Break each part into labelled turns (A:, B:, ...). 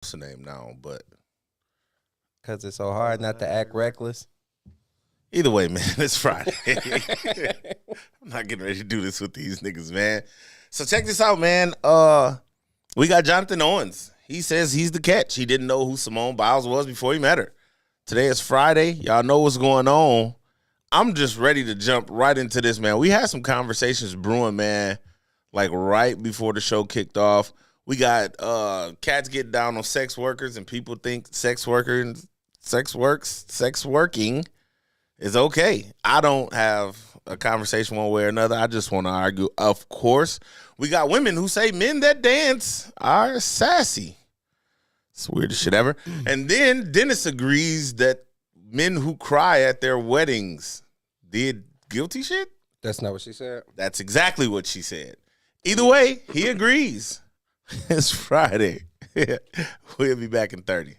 A: What's the name now? But
B: Because it's so hard not to act reckless.
A: either way, man, it's Friday. I'm not getting ready to do this with these niggas, man. So check this out, man. We got Jonathan Owens. He says he's the catch. He didn't know who Simone Biles was before he met her. Today is Friday. Y'all know what's going on. I'm just ready to jump right into this, man. We had some conversations brewing, man, like right before the show kicked off. We got cats getting down on sex workers, and people think sex working is okay. I don't have a conversation one way or another. I just want to argue. Of course, we got women who say men that dance are sassy. It's the weirdest shit ever. And then Dennis agrees that men who cry at their weddings did guilty shit.
B: That's not what she said.
A: That's exactly what she said. Either way, he agrees. It's Friday. We'll be back in 30.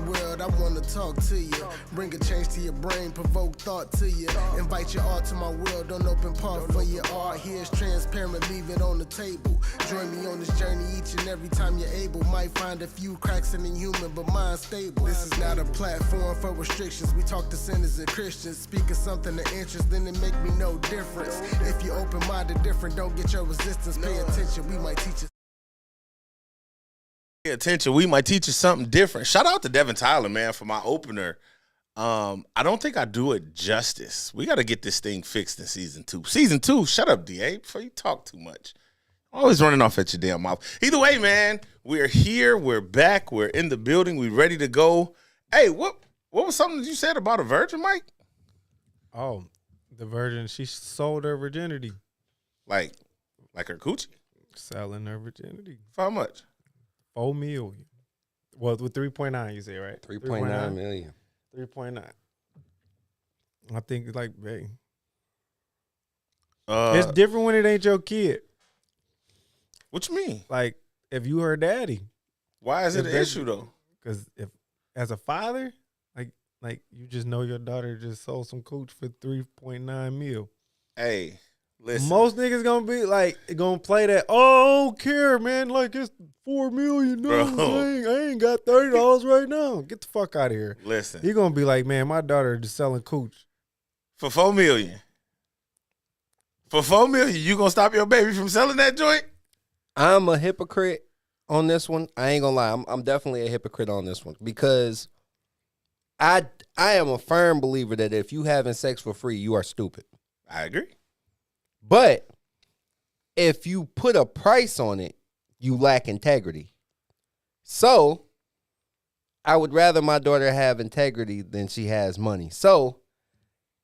C: World, I wanna talk to you. Bring a change to your brain, provoke thought to you. Invite your art to my world, don't open part for your art. Here's transparent, leave it on the table. Join me on this journey each and every time you're able. Might find a few cracks in the human, but mine's stable. This is not a platform for restrictions. We talk to sinners and Christians. Speak of something of interest, then it make me no difference. If you're open-minded, different, don't get your resistance. Pay attention, we might teach you.
A: Pay attention, we might teach you something different. Shout out to Devin Tyler, man, for my opener. I don't think I do it justice. We got to get this thing fixed in season 2. Season 2, shut up, DA, before you talk too much. Always running off at your damn mouth. Either way, man, we're here, we're back, we're in the building, we ready to go. Hey, what was something that you said about a virgin, Mike?
D: Oh, the virgin, she sold her virginity.
A: Like her coochie?
D: Selling her virginity.
A: For how much?
D: $4 million. Well, with 3.9, you say, right?
B: 3.9 million.
D: 3.9. I think it's like, hey,
A: Uh,
D: it's different when it ain't your kid.
A: What you mean?
D: Like, if you her daddy.
A: Why is it an
D: If
A: issue, though?
D: Because if, as a father, like you just know your daughter just sold some cooch for 3.9 mil.
A: Hey, listen.
D: Most niggas gonna be like, gonna play that, oh, I don't care, man. Like, it's $4 million. I ain't got $30 right now. Get the fuck out of here.
A: Listen.
D: He gonna be like, man, my daughter just selling cooch.
A: For $4 million. For $4 million, you gonna stop your baby from selling that joint?
B: I'm a hypocrite on this one. I ain't gonna lie. I'm definitely a hypocrite on this one because I am a firm believer that if you having sex for free, you are stupid.
A: I agree.
B: But if you put a price on it, you lack integrity. So I would rather my daughter have integrity than she has money. So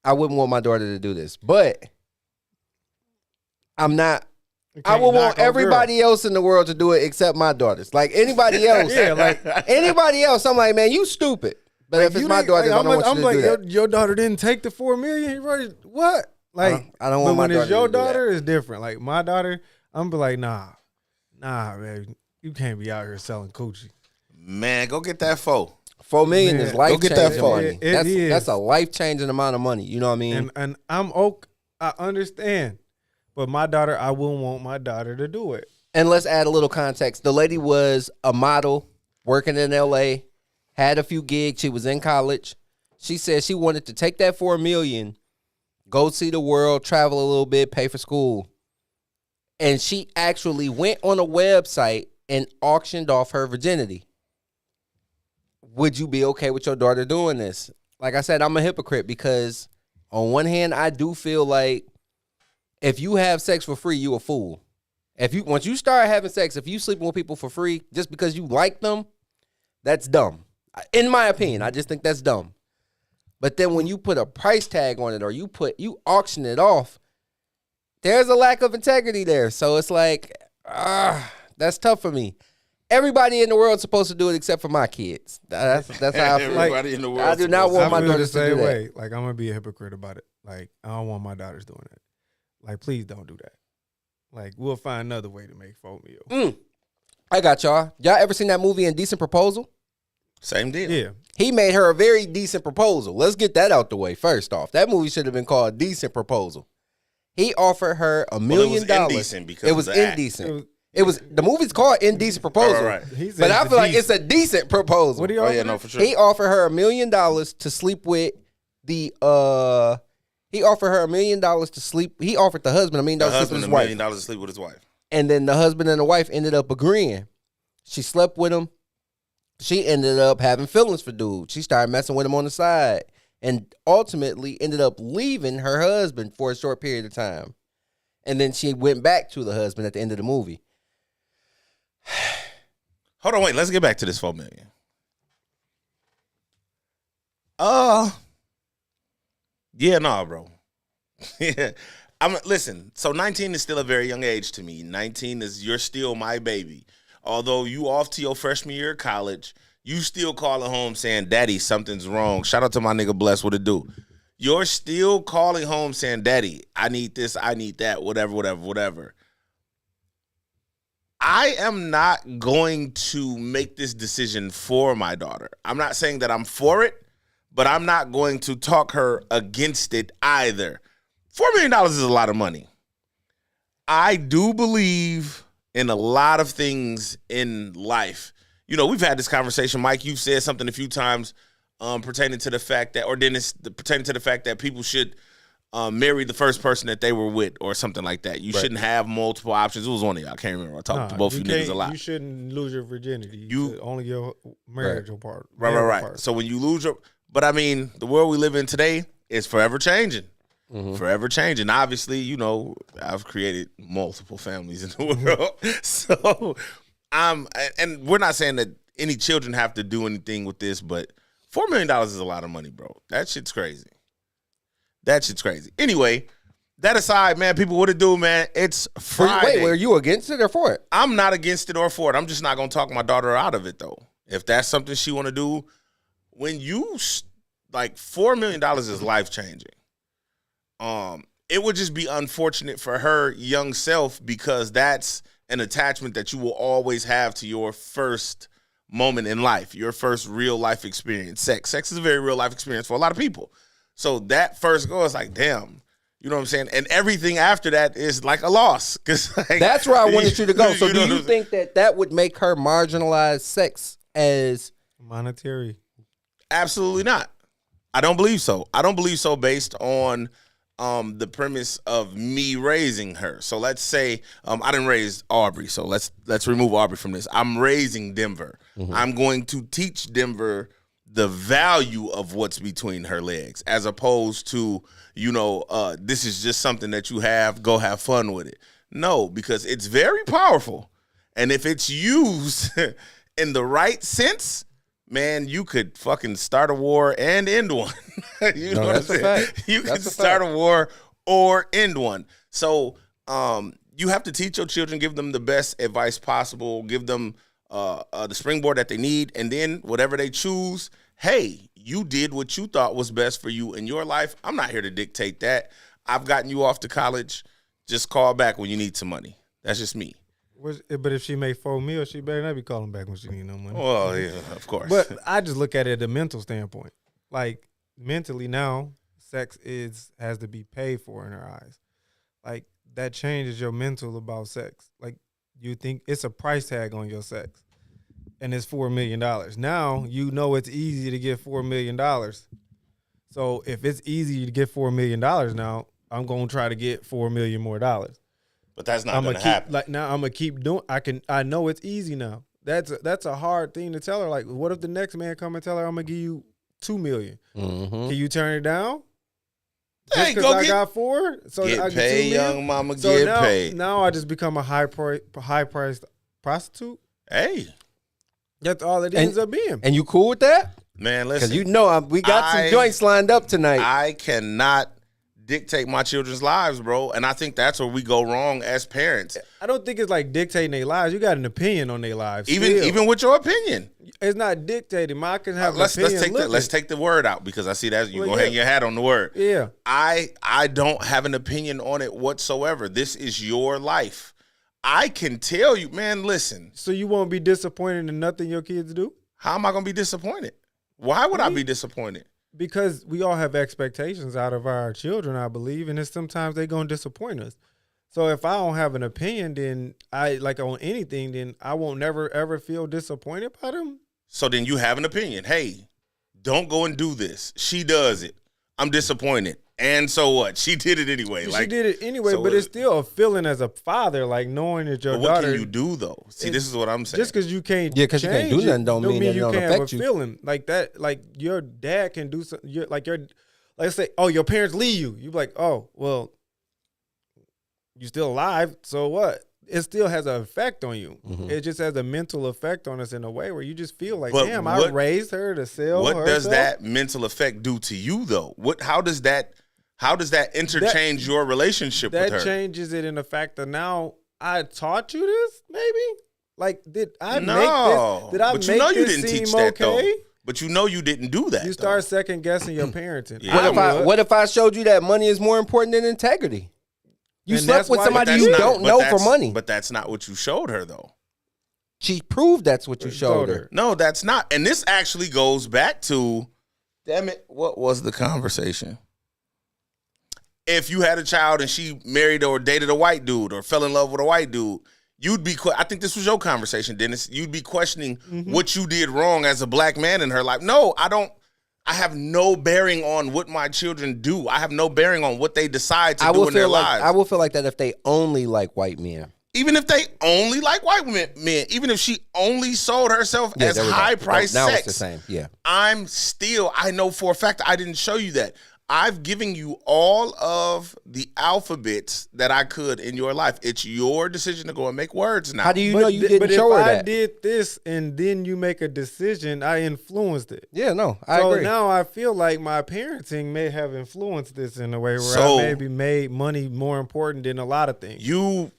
B: I wouldn't want my daughter to do this. But I'm not. I would want everybody else in the world to do it except my daughters. Like anybody else.
D: Yeah, like
B: anybody else, I'm like, man, you stupid. But
D: like
B: if it's my daughter, I don't want you to do that.
D: Your daughter didn't take the $4 million. Right? What? Like,
B: I don't want my daughter
D: when it's your
B: to do that.
D: daughter, it's different. Like my daughter, I'm be like, nah, man, you can't be out here selling coochie.
A: Man, go get that $4
B: million
D: Man,
B: is life
A: get that
B: changing
A: phone.
B: money.
D: It is.
B: That's a life changing amount of money. You know what I mean?
D: And I'm okay. I understand, but my daughter, I wouldn't want my daughter to do it.
B: And let's add a little context. The lady was a model working in LA, had a few gigs. She was in college. She said she wanted to take that $4 million, go see the world, travel a little bit, pay for school. And she actually went on a website and auctioned off her virginity. Would you be okay with your daughter doing this? Like I said, I'm a hypocrite because on one hand, I do feel like if you have sex for free, you a fool. Once you start having sex, if you sleeping with people for free just because you like them, that's dumb. In my opinion, I just think that's dumb. But then when you put a price tag on it or you auction it off, there's a lack of integrity there. So it's like, that's tough for me. Everybody in the world is supposed to do it except for my kids. That's how I feel.
A: Everybody in the world.
B: I do not want my
D: feel the
B: daughters to do
D: same
B: that.
D: way. Like I'm gonna be a hypocrite about it. Like I don't want my daughters doing that. Like please don't do that. Like we'll find another way to make $4 million.
B: I got y'all. Y'all ever seen that movie Indecent Proposal?
A: Same deal.
D: Yeah.
B: He made her a very decent proposal. Let's get that out the way first off. That movie should have been called Decent Proposal. He offered her $1 million.
A: It was indecent because
B: it was
A: of the act.
B: indecent. The movie's called Indecent Proposal.
A: Right.
D: He said
B: But I
D: it's
B: feel like
D: decent.
B: it's a decent proposal.
D: What do you
A: Oh
D: offer?
A: yeah, no, for sure.
B: He offered her $1 million to sleep with the he offered her $1 million to sleep. He offered the husband $1 million
A: The
B: to sleep with
A: husband
B: his
A: $1
B: wife.
A: million to sleep with his wife.
B: And then the husband and the wife ended up agreeing. She slept with him. She ended up having feelings for dude. She started messing with him on the side. And ultimately ended up leaving her husband for a short period of time. And then she went back to the husband at the end of the movie.
A: Hold on, wait. Let's get back to this $4 million. Yeah, nah, bro. Yeah, listen. So 19 is still a very young age to me. 19 is you're still my baby. Although you off to your freshman year of college, you still calling home saying, "Daddy, something's wrong." Shout out to my nigga Bless. What it do? You're still calling home saying, "Daddy, I need this, I need that, whatever." I am not going to make this decision for my daughter. I'm not saying that I'm for it, but I'm not going to talk her against it either. $4 million is a lot of money. I do believe in a lot of things in life. You know, we've had this conversation, Mike. You've said something a few times pertaining to the fact that, or Dennis, pertaining to the fact that people should marry the first person that they were with or something like that. You shouldn't have multiple options. It was one of y'all. I can't remember. I talked to both of you niggas a lot.
D: You shouldn't lose your virginity. Only your marital part.
A: Right. So when you lose your, but I mean, the world we live in today is forever changing. Forever changing. Obviously, you know, I've created multiple families in the world. So and we're not saying that any children have to do anything with this, but $4 million is a lot of money, bro. That shit's crazy. Anyway, that aside, man, people, what it do, man? It's Friday.
B: Wait, were you against it or for it?
A: I'm not against it or for it. I'm just not going to talk my daughter out of it, though. If that's something she want to do, when you, like, $4 million is life-changing. It would just be unfortunate for her young self because that's an attachment that you will always have to your first moment in life, your first real life experience. Sex is a very real life experience for a lot of people. So that first go is like, damn, you know what I'm saying? And everything after that is like a loss. Cause like,
B: that's where I wanted you to go. So do you
A: know,
B: think that would make her marginalize sex as
D: monetary?
A: Absolutely not. I don't believe so. I don't believe so based on the premise of me raising her. So let's say I didn't raise Aubrey. So let's remove Aubrey from this. I'm raising Denver. I'm going to teach Denver the value of what's between her legs, as opposed to, you know, this is just something that you have, go have fun with it. No, because it's very powerful. And if it's used in the right sense, man, you could fucking start a war and end one. You know what I'm saying? You could start a war or end one. So you have to teach your children, give them the best advice possible, give them the springboard that they need, and then whatever they choose, hey, you did what you thought was best for you in your life. I'm not here to dictate that. I've gotten you off to college. Just call back when you need some money. That's just me.
D: But if she make $4 million, she better not be calling back when she need no money.
A: Well, yeah, of course.
D: But I just look at it at a mental standpoint. Like, mentally now, sex has to be paid for in her eyes. Like, that changes your mental about sex. Like, you think it's a price tag on your sex, and it's $4 million. Now, you know it's easy to get $4 million. So if it's easy to get $4 million now, I'm going to try to get $4 million more dollars.
A: But that's not going to happen.
D: Like, now I'm going to keep doing, I know it's easy now. That's a hard thing to tell her. Like, what if the next man come and tell her, I'm going to give you $2 million? Can you turn it down? Just because I got 4? So
A: get
D: I get
A: paid,
D: $2 million?
A: young mama,
D: So
A: get
D: now,
A: paid.
D: Now I just become a high-priced prostitute?
A: Hey.
D: That's all it ends up being.
B: And you cool with that?
A: Man, listen.
B: Because you know we got some joints lined up tonight.
A: I cannot dictate my children's lives, bro. And I think that's where we go wrong as parents.
D: I don't think it's like dictating their lives. You got an opinion on their lives.
A: Even with your opinion.
D: It's not dictating. I can have
A: let's
D: an opinion.
A: let's take the word out, because I see that you're
D: Well,
A: going to hang your hat on the word.
D: Yeah.
A: I don't have an opinion on it whatsoever. This is your life. I can tell you, man, listen.
D: So you won't be disappointed in nothing your kids do?
A: How am I going to be disappointed? Why would I be disappointed?
D: Because we all have expectations out of our children, I believe, and it's sometimes they're going to disappoint us. So if I don't have an opinion, then I like on anything, then I won't never ever feel disappointed by them.
A: So then you have an opinion. Hey, don't go and do this. She does it. I'm disappointed. And so what? She did it anyway.
D: She did it anyway,
A: so
D: but it's still a feeling as a father, like knowing that your
A: what
D: daughter.
A: can you do though? See, this is what I'm saying.
D: Just because you can't,
B: Yeah, 'cause you can't do
D: change
B: nothing
D: it,
B: don't mean that it
D: you
B: don't
D: can't have
B: affect
D: a
B: you.
D: feeling like that. Like your dad can do something. Like let's say, oh, your parents leave you. You be like, oh, well, you still alive, so what? It still has an effect on you.
B: Mm-hmm.
D: It just has a mental effect on us in a way where you just feel like,
A: But
D: damn, I raised her to sell
A: what
D: herself.
A: does that mental effect do to you though? How does that interchange your relationship with her?
D: That changes it in the fact that now I taught you this, maybe? Like, did I make this? Did I
A: but
D: make
A: you know you
D: this
A: didn't
D: seem
A: teach that
D: okay?
A: though. But you know you didn't do that.
D: You start second guessing your parenting.
A: Yeah.
B: What if I showed you that money is more important than integrity? You
D: And
B: slept
D: that's
B: with
D: why-
B: somebody
A: But
B: you
A: that's not-
B: don't
A: but
B: know for
A: that's-
B: money.
A: But that's not what you showed her though.
B: She proved that's what you showed her.
A: No, that's not. And this actually goes back to, damn it, what was the conversation? If you had a child and she married or dated a white dude or fell in love with a white dude, you'd be, I think this was your conversation, Dennis. You'd be questioning what you did wrong as a black man in her life. No, I don't. I have no bearing on what my children do. I have no bearing on what they decide to do in their lives.
B: I will feel like that if they only like white men.
A: Even if they only like white men, even if she only sold herself as
B: there we go.
A: high price
B: Now
A: sex,
B: it's the same. Yeah.
A: I know for a fact I didn't show you that. I've given you all of the alphabets that I could in your life. It's your decision to go and make words now.
B: How do you know you didn't
D: but
B: show her
D: if I
B: that?
D: did this and then you make a decision, I influenced it.
B: Yeah, no, I
D: So
B: agree.
D: now I feel like my parenting may have influenced this in a way where
A: So-
D: I maybe made money more important than a lot of things.
A: You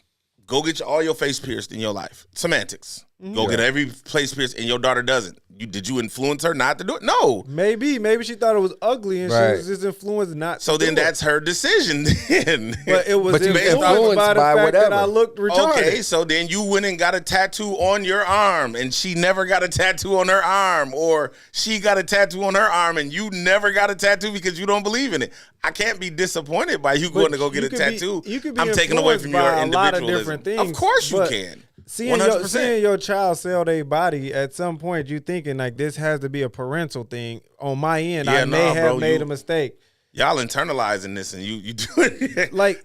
A: go get all your face pierced in your life. Semantics. Go get every place pierced and your daughter doesn't. Did you influence her not to do it? No.
D: Maybe she thought it was ugly and
B: Right.
D: she was just influenced not
A: So
D: to do
A: then
D: it.
A: that's her decision then.
D: But it was
B: But you was
D: influenced
B: influenced
D: by the
B: by
D: fact that
B: whatever.
D: I looked retarded.
A: Okay, so then you went and got a tattoo on your arm and she never got a tattoo on her arm, or she got a tattoo on her arm and you never got a tattoo because you don't believe in it. I can't be disappointed by you going to go get
D: you
A: a
D: could be-
A: tattoo.
D: you could be
A: I'm taking away from
D: influenced
A: your
D: by a lot of
A: individualism.
D: different things,
A: Of course you
D: but
A: can.
D: Seeing
A: 100%.
D: your child sell their body, at some point you thinking like this has to be a parental thing. On my end,
A: Yeah,
D: I may
A: nah,
D: have
A: bro,
D: made
A: you-
D: a mistake.
A: Y'all internalizing this and you do it.
D: Like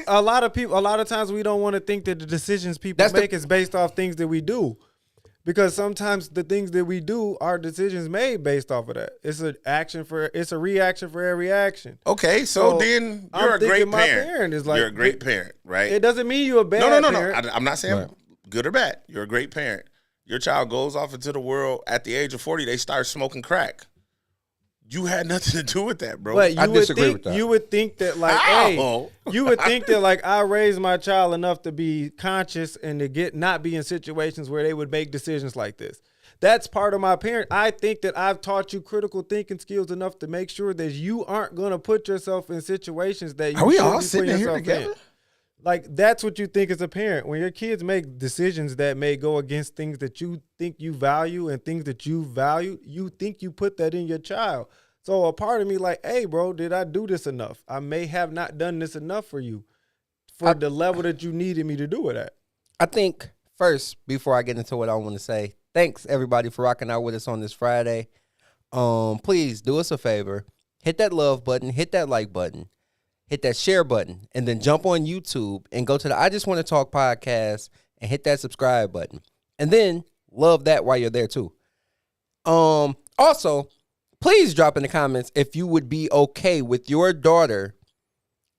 D: a lot of times we don't want to think that the decisions people
B: That's the-
D: make is based off things that we do. Because sometimes the things that we do are decisions made based off of that. It's a reaction for every action.
A: Okay, so
D: So,
A: then
D: I'm
A: you're a great
D: thinking my
A: parent.
D: parent is like-
A: You're a great parent, right?
D: It doesn't mean you're a bad
A: No.
D: parent.
A: I'm not saying good or bad. You're a great parent. Your child goes off into the world at the age of 40. They start smoking crack. You had nothing to do with that, bro.
D: But
B: I disagree with that.
D: you would think that like,
A: How?
D: hey, you would think that like I raised my child enough to be conscious and to not be in situations where they would make decisions like this. That's part of my parent. I think that I've taught you critical thinking skills enough to make sure that you aren't going to put yourself in situations that you
A: Are we
D: shouldn't
A: all
D: be
A: sitting
D: putting
A: here
D: yourself
A: together?
D: in. Like that's what you think as a parent. When your kids make decisions that may go against things that you think you value and things that you value, you think you put that in your child. So a part of me like, hey, bro, did I do this enough? I may have not done this enough for you for the level that you needed me to do it at.
B: I think first, before I get into what I want to say, thanks everybody for rocking out with us on this Friday. Please do us a favor. Hit that love button, hit that like button, hit that share button, and then jump on YouTube and go to the I Just Want to Talk podcast and hit that subscribe button. And then love that while you're there too. Also, please drop in the comments if you would be okay with your daughter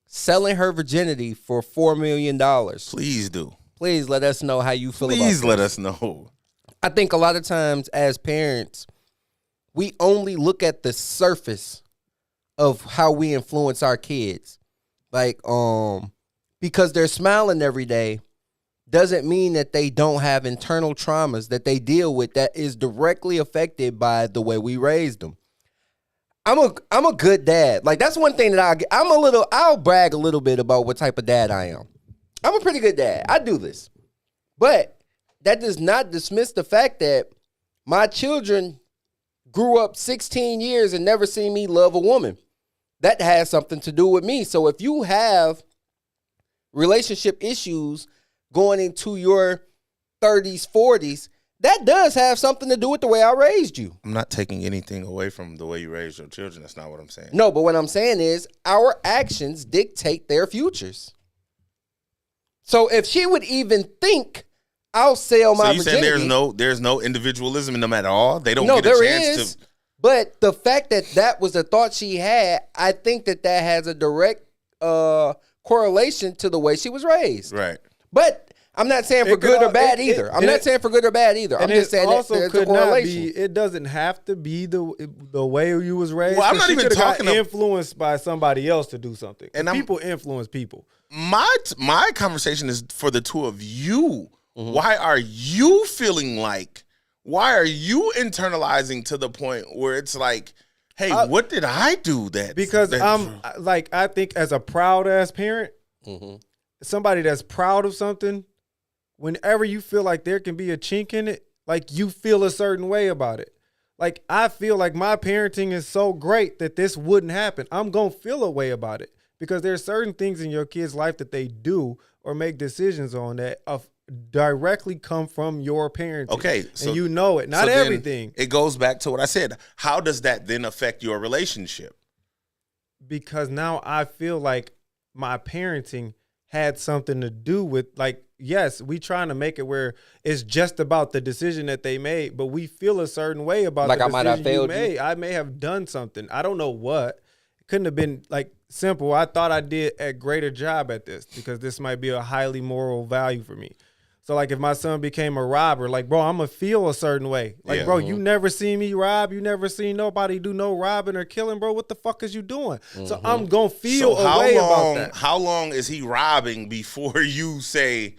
B: selling her virginity for $4 million.
A: Please do.
B: Please let us know how you feel about
A: Please
B: this.
A: let us know.
B: I think a lot of times as parents, we only look at the surface of how we influence our kids. Like, because they're smiling every day doesn't mean that they don't have internal traumas that they deal with that is directly affected by the way we raised them. I'm a good dad. Like that's one thing that I'll brag a little bit about what type of dad I am. I'm a pretty good dad. I do this. But that does not dismiss the fact that my children grew up 16 years and never seen me love a woman. That has something to do with me. So if you have relationship issues going into your 30s, 40s, that does have something to do with the way I raised you.
A: I'm not taking anything away from the way you raised your children. That's not what I'm saying.
B: No, but what I'm saying is our actions dictate their futures. So if she would even think, I'll sell my virginity.
A: So you saying there's no individualism in them at all? They don't
B: No,
A: get a
B: there
A: chance
B: is.
A: to.
B: But the fact that was the thought she had, I think that has a direct correlation to the way she was raised.
A: Right.
B: But I'm not saying for good or bad either. I'm not saying for good or bad either. I'm just saying that there's a correlation.
D: It doesn't have to be the way you was raised.
A: Well, I'm not even talking
D: influenced by somebody else to do something. And people influence people.
A: My conversation is for the two of you. Mm-hmm. Why are you feeling like? Why are you internalizing to the point where it's like, hey, what did I do that?
D: Because I think as a proud ass parent, somebody that's proud of something, whenever you feel like there can be a chink in it, like you feel a certain way about it. Like I feel like my parenting is so great that this wouldn't happen. I'm going to feel a way about it because there's certain things in your kid's life that they do or make decisions on that directly come from your parenting.
A: Okay. So,
D: and you know it. Not everything.
A: It goes back to what I said. How does that then affect your relationship?
D: Because now I feel like my parenting had something to do with, like, yes, we trying to make it where it's just about the decision that they made, but we feel a certain way about
B: like
D: the
B: I might have failed
D: you made.
B: you.
D: I may have done something. I don't know what. It couldn't have been like simple. I thought I did a greater job at this because this might be a highly moral value for me. So, like, if my son became a robber, like, bro, I'm going to feel a certain way. Like, bro, you never seen me rob. You never seen nobody do no robbing or killing, bro. What the fuck is you doing? So, I'm going to feel a way about that.
A: How long is he robbing before you say,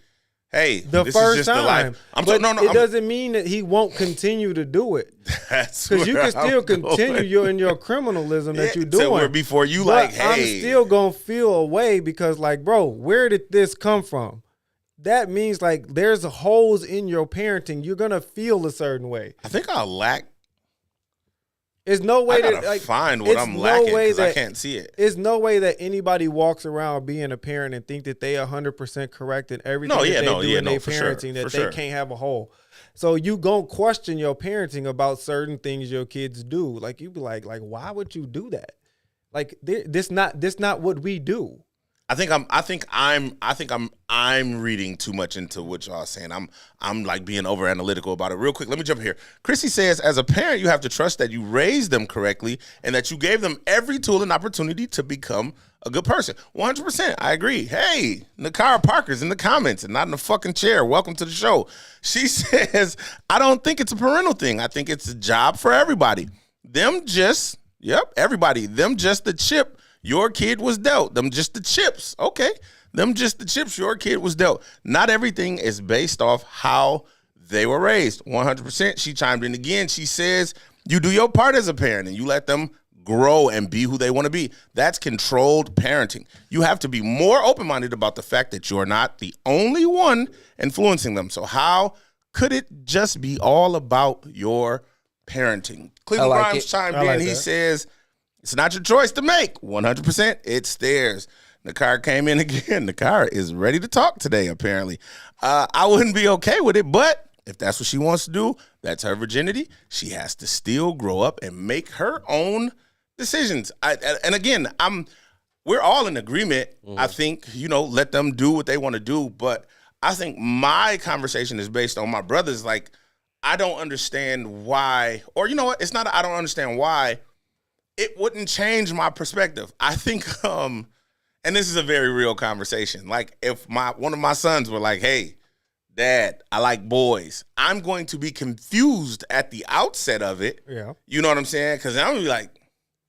A: hey,
D: the
A: this
D: first
A: is just
D: time?
A: the life?
D: It doesn't mean that he won't continue to do it.
A: That's
D: because you can still
A: going.
D: continue in your criminalism that you're doing.
A: So before you
D: but
A: hey.
D: I'm still going to feel a way because, like, bro, where did this come from? That means, like, there's holes in your parenting. You're gonna feel a certain way.
A: I think I lack.
D: There's no way
A: that
D: like
A: find what I'm lacking because I can't see it.
D: There's no way that anybody walks around being a parent and think that they 100% correct in everything they do in their parenting, that they can't have a hole. So you gonna question your parenting about certain things your kids do. Like you be like, why would you do that? Like this not what we do.
A: I think I'm reading too much into what y'all are saying. I'm like being over analytical about it. Real quick, let me jump here. Chrissy says, as a parent, you have to trust that you raised them correctly and that you gave them every tool and opportunity to become a good person. 100%. I agree. Hey, Nakara Parker's in the comments and not in the fucking chair. Welcome to the show. She says, I don't think it's a parental thing. I think it's a job for everybody. Everybody. Them just the chip your kid was dealt. Them just the chips. Okay. Them just the chips your kid was dealt. Not everything is based off how they were raised. 100%. She chimed in again. She says, you do your part as a parent and you let them grow and be who they want to be. That's controlled parenting. You have to be more open-minded about the fact that you're not the only one influencing them. So how could it just be all about your parenting? Cleveland Grimes chimed in. He says, it's not your choice to make. 100%, it's theirs. Nakara came in again. Nakara is ready to talk today, apparently. I wouldn't be okay with it, but if that's what she wants to do, that's her virginity. She has to still grow up and make her own decisions. And again, we're all in agreement. I think, let them do what they want to do. But I think my conversation is based on my brothers. Like, I don't understand why, or you know what? It's not, I don't understand why. It wouldn't change my perspective. I think, and this is a very real conversation. Like, if one of my sons were like, hey, Dad, I like boys, I'm going to be confused at the outset of it.
D: Yeah.
A: You know what I'm saying? Because I'm going to be like,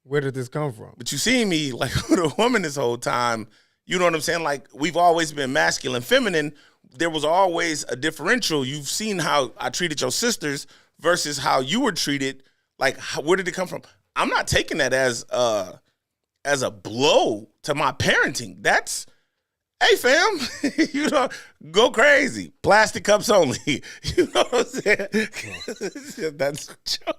D: where did this come from?
A: But you see me like with a woman this whole time. You know what I'm saying? Like, we've always been masculine, feminine. There was always a differential. You've seen how I treated your sisters versus how you were treated. Like, where did it come from? I'm not taking that as a blow to my parenting. That's, hey, fam, go crazy. Plastic cups only. You know what I'm saying? That's a joke.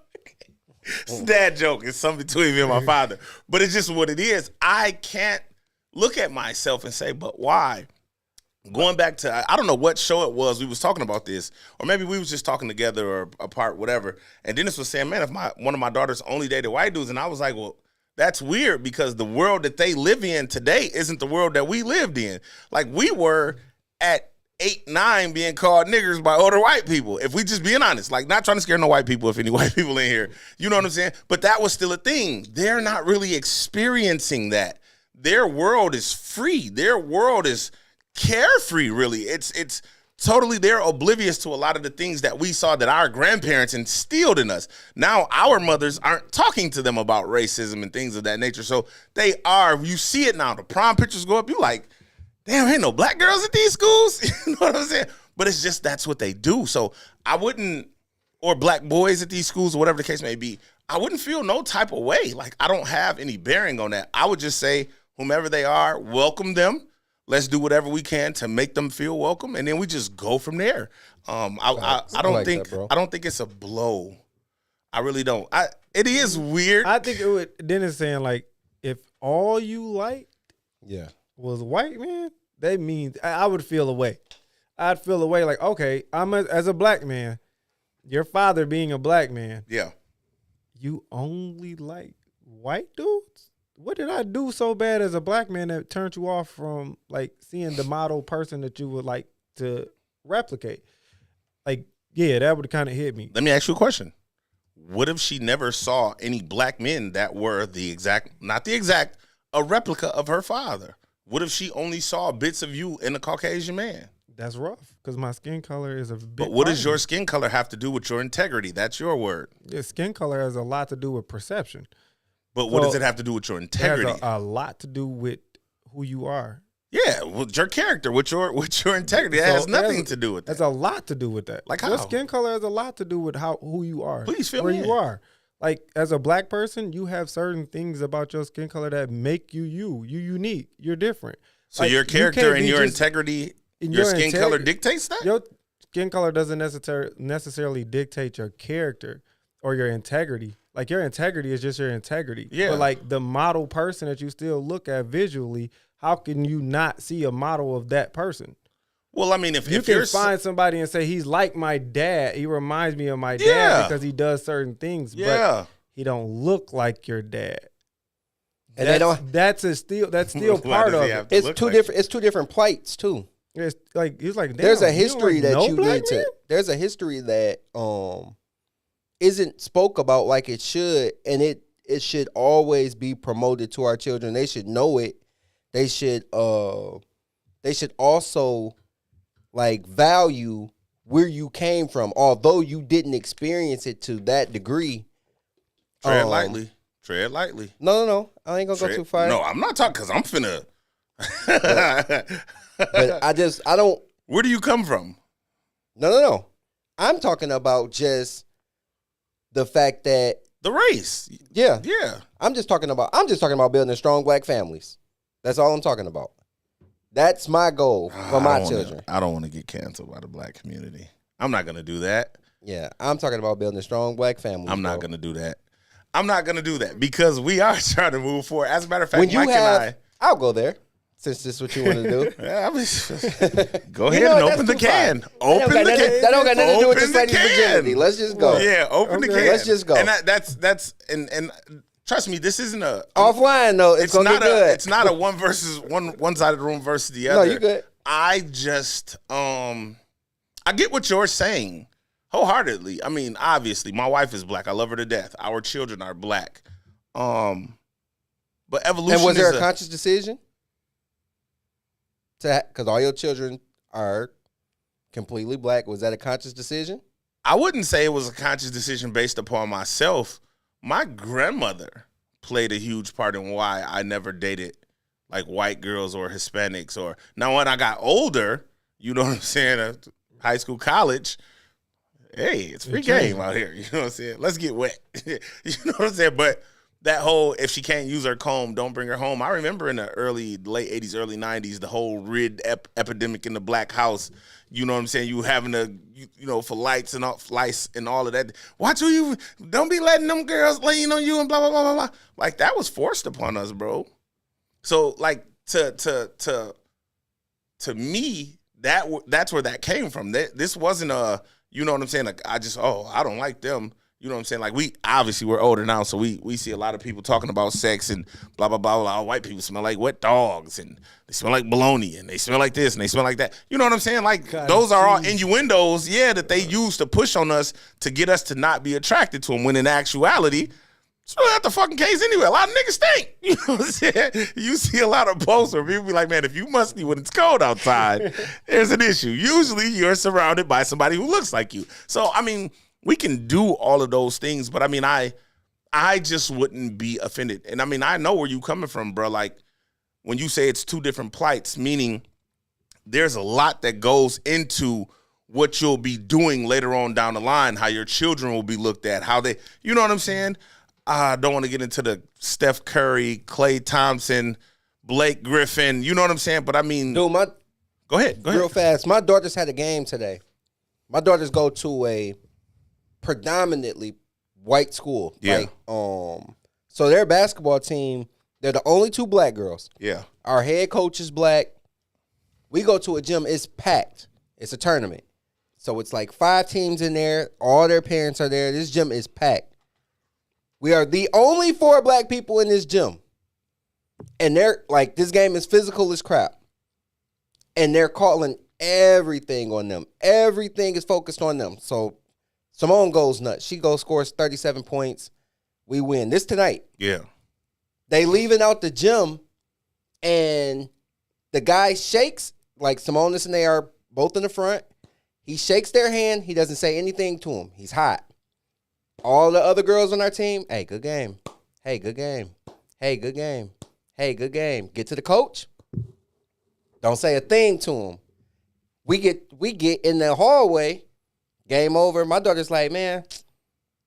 A: It's a dad joke. It's something between me and my father. But it's just what it is. I can't look at myself and say, but why? going back to, I don't know what show it was, we was talking about this, or maybe we was just talking together or apart, whatever. And Dennis was saying, man, if one of my daughters only dated white dudes, and I was like, well, that's weird because the world that they live in today isn't the world that we lived in. Like we were at 8, 9 being called niggers by older white people. If we just being honest, like not trying to scare no white people, if any white people in here, you know what I'm saying? But that was still a thing. They're not really experiencing that. Their world is free. Their world is carefree, really. It's totally, they're oblivious to a lot of the things that we saw that our grandparents instilled in us. Now our mothers aren't talking to them about racism and things of that nature. So they are, you see it now. The prom pictures go up, you like, damn, ain't no black girls at these schools. You know what I'm saying? But it's just, that's what they do. So I wouldn't, or black boys at these schools or whatever the case may be, I wouldn't feel no type of way. Like I don't have any bearing on that. I would just say, whomever they are, welcome them. Let's do whatever we can to make them feel welcome, and then we just go from there. I don't
B: like
A: think
B: that, bro.
A: I don't think it's a blow. I really don't. It is weird.
D: I think it would. Dennis saying like, if all you liked
B: Yeah.
D: was white man, that means I would feel away. I'd feel away like, okay, as a black man, your father being a black man,
A: Yeah.
D: you only like white dudes? What did I do so bad as a black man that turned you off from like seeing the model person that you would like to replicate? Like, yeah, that would kind of hit me.
A: Let me ask you a question. What if she never saw any black men that were a replica of her father? What if she only saw bits of you in a Caucasian man?
D: That's rough because my skin color is a bit.
A: But what does your skin color have to do with your integrity? That's your word.
D: Yeah, skin color has a lot to do with perception.
A: But what does it have to do with your integrity?
D: It has a lot to do with who you are.
A: Yeah, with your character, with your integrity. It
D: So
A: has nothing to do with that.
D: That's a lot to do with that.
A: Like
D: your
A: how?
D: skin color has a lot to do with who you are.
A: Please fill
D: where
A: me
D: you
A: in.
D: are. Like as a black person, you have certain things about your skin color that make you you. You're unique. You're different.
A: So
D: Like,
A: your
D: you
A: character
D: can't
A: and
D: be
A: your
D: just-
A: integrity,
D: in
A: your
D: your
A: skin
D: integ-
A: color dictates that?
D: Your skin color doesn't necessarily dictate your character or your integrity. Like your integrity is just your integrity.
A: Yeah.
D: But like the model person that you still look at visually, how can you not see a model of that person?
A: Well, I mean, if
D: You
A: if
D: can
A: you're
D: find somebody and say he's like my dad. He reminds me of my
A: Yeah.
D: dad because he does certain things.
A: yeah,
D: But he don't look like your dad.
B: And they don't.
D: That's still
A: Why
D: part
A: does
D: of
A: he
D: it.
A: have to
B: It's
A: look
B: two
A: like
B: different. It's two different plights too.
D: It's like he's like,
B: There's
D: damn,
B: a
D: you don't
B: history
D: like
B: that
D: no
B: you
D: black
B: need
D: man?
B: to. There's a history that isn't spoke about like it should, and it should always be promoted to our children. They should know it. They should also like value where you came from, although you didn't experience it to that degree.
A: tread lightly. Tread lightly.
B: No. I ain't gonna go too far.
A: No, I'm not talking because I'm finna.
B: But I don't.
A: Where do you come from?
B: No. I'm talking about just the fact that
A: The race.
B: yeah.
A: Yeah.
B: I'm just talking about building strong black families. That's all I'm talking about. That's my goal for my children.
A: I don't want to get canceled by the black community. I'm not gonna do that.
B: Yeah, I'm talking about building strong black families.
A: I'm not
B: bro.
A: gonna do that. I'm not gonna do that because we are trying to move forward. As a matter of fact,
B: When you
A: Mike
B: have, I'll go there since this is what you want to do.
A: Yeah, I mean, go ahead
B: You know
A: and
B: what?
A: open the
B: That's too
A: can.
B: far.
A: Open the can.
B: That don't got nothing to do with
A: Open
B: this
A: the
B: lady's
A: can.
B: virginity. Let's just go.
A: Yeah, open the
D: Okay.
A: can.
B: Let's just go.
A: And that's and trust me, this isn't a
B: Offline though, it's gonna
A: not
B: get good.
A: it's not a one versus one side of the room versus the other.
B: No, you good.
A: I just I get what you're saying wholeheartedly. I mean, obviously, my wife is black. I love her to death. Our children are black. But evolution
B: And was there
A: is
B: a conscious decision? Because all your children are completely black. Was that a conscious decision?
A: I wouldn't say it was a conscious decision based upon myself. My grandmother played a huge part in why I never dated like white girls or Hispanics. Or now when I got older, you know what I'm saying, high school, college, hey, it's free game out here. You know what I'm saying? Let's get wet. You know what I'm saying? But that whole, if she can't use her comb, don't bring her home. I remember in the late 80s, early 90s, the whole rid epidemic in the black house. You know what I'm saying? You having to, for lights and all of that. Watch who you, don't be letting them girls lean on you and blah, blah, blah, blah, blah. Like, that was forced upon us, bro. So, like, to me, that's where that came from. This wasn't a, you know what I'm saying? Like I don't like them. You know what I'm saying? Like we're older now, so we see a lot of people talking about sex and blah blah blah blah. White people smell like wet dogs and they smell like bologna and they smell like this and they smell like that. You know what I'm saying? Like those are all innuendos, that they use to push on us to get us to not be attracted to them. When in actuality, it's really not the fucking case anyway. A lot of niggas stink. You know what I'm saying? You see a lot of posts where people be like, man, if you musty when it's cold outside, there's an issue. Usually you're surrounded by somebody who looks like you. So, I mean, we can do all of those things, but I mean, I just wouldn't be offended. And I mean, I know where you coming from, bro. Like when you say it's two different plights, meaning there's a lot that goes into what you'll be doing later on down the line, how your children will be looked at, how they, you know what I'm saying? I don't want to get into the Steph Curry, Klay Thompson, Blake Griffin, you know what I'm saying? But I mean,
B: Dude,
A: go ahead.
B: Real fast. My daughters had a game today. My daughters go to a predominantly white school.
A: Yeah.
B: Like, so their basketball team, they're the only two black girls.
A: Yeah.
B: Our head coach is black. We go to a gym, it's packed. It's a tournament. So it's like 5 teams in there. All their parents are there. This gym is packed. We are the only 4 black people in this gym. And they're like, this game is physical as crap. And they're calling everything on them. Everything is focused on them. So Simone goes nuts. She scores 37 points. We win. This tonight.
A: Yeah.
B: They leaving out the gym, and the guy shakes, like Simonis and they are both in the front. He shakes their hand. He doesn't say anything to him. He's hot. All the other girls on our team, hey, good game. Hey, good game. Hey, good game. Hey, good game. Get to the coach. Don't say a thing to him. We get in the hallway. Game over. My daughter's like, man,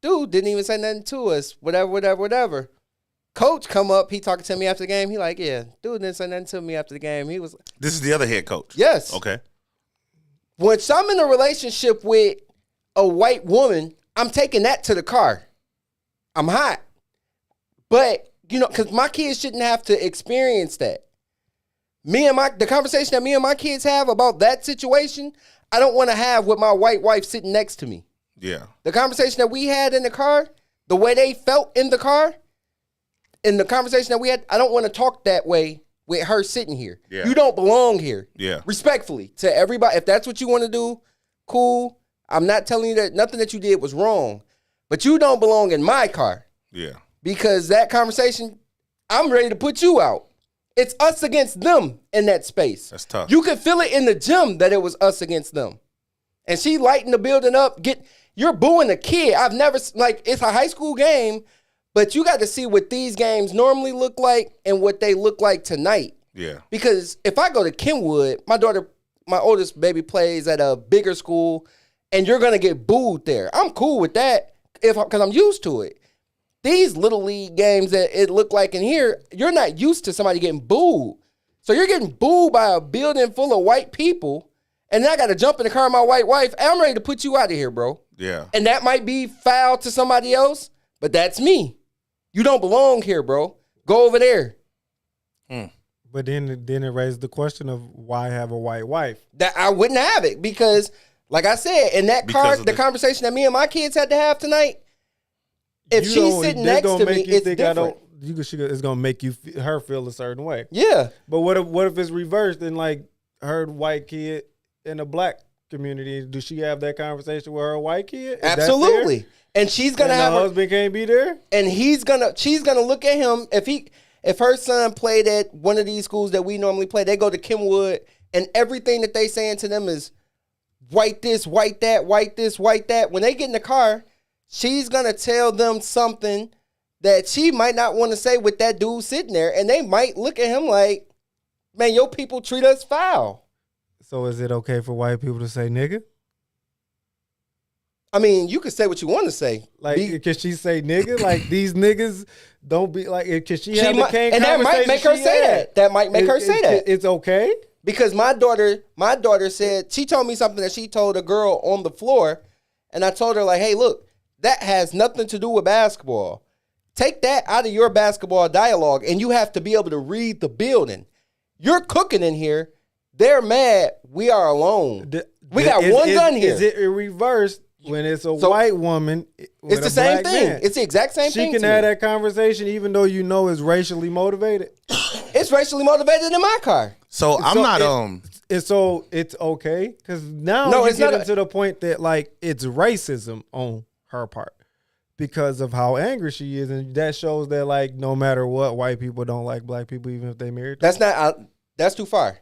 B: dude didn't even say nothing to us. Whatever. Coach come up. He talking to me after the game. He like, yeah, dude didn't say nothing to me after the game. He was.
A: This is the other head coach.
B: Yes.
A: Okay.
B: When I'm in a relationship with a white woman, I'm taking that to the car. I'm hot. But, because my kids shouldn't have to experience that. The conversation that me and my kids have about that situation, I don't want to have with my white wife sitting next to me.
A: Yeah.
B: The conversation that we had in the car, the way they felt in the car, in the conversation that we had, I don't want to talk that way with her sitting here.
A: Yeah.
B: You don't belong here.
A: Yeah.
B: Respectfully to everybody. If that's what you want to do, cool. I'm not telling you that nothing that you did was wrong, but you don't belong in my car.
A: Yeah.
B: Because that conversation, I'm ready to put you out. It's us against them in that space.
A: That's tough.
B: You could feel it in the gym that it was us against them. And she lighting the building up. You're booing a kid. I've never, it's a high school game, but you got to see what these games normally look like and what they look like tonight.
A: Yeah.
B: Because if I go to Kenwood, my oldest baby plays at a bigger school, and you're going to get booed there. I'm cool with that because I'm used to it. These little league games that it look like in here, you're not used to somebody getting booed. So you're getting booed by a building full of white people, and then I got to jump in the car with my white wife. I'm ready to put you out of here, bro.
A: Yeah.
B: And that might be foul to somebody else, but that's me. You don't belong here, bro. Go over there.
D: But then it raised the question of why have a white wife?
B: That I wouldn't have it because, like I said, in that car, the conversation that me and my kids had to have tonight, if she's sitting next to me, it's different.
D: It's gonna make her feel a certain way.
B: Yeah.
D: But what if it's reversed and like her white kid in a black community? Does she have that conversation with her white kid?
B: Absolutely. And she's gonna have
D: her husband can't be there,
B: and she's gonna look at him if her son played at one of these schools that we normally play. They go to Kenwood, and everything that they saying to them is white this, white that, white this, white that. When they get in the car, she's gonna tell them something that she might not want to say with that dude sitting there, and they might look at him like, "Man, your people treat us foul."
D: So is it okay for white people to say nigga?
B: I mean, you can say what you want to say.
D: Like, can she say nigga? Like, these niggas don't be like, can she have the cane
B: and that might make her say that. That might make her say that.
D: It's okay?
B: Because my daughter said, she told me something that she told a girl on the floor, and I told her, like, hey, look, that has nothing to do with basketball. Take that out of your basketball dialogue, and you have to be able to read the building. You're cooking in here, They're mad. We are alone. We got one gun here.
D: Is it reversed when it's a white woman?
B: It's the same thing. Man. It's the exact same thing.
D: She can have that conversation even though you know it's racially motivated.
B: It's racially motivated in my car.
A: So I'm not
D: So it's okay because now it's getting to the point that like it's racism on her part because of how angry she is, and that shows that like no matter what, white people don't like black people even if they married.
B: That's too far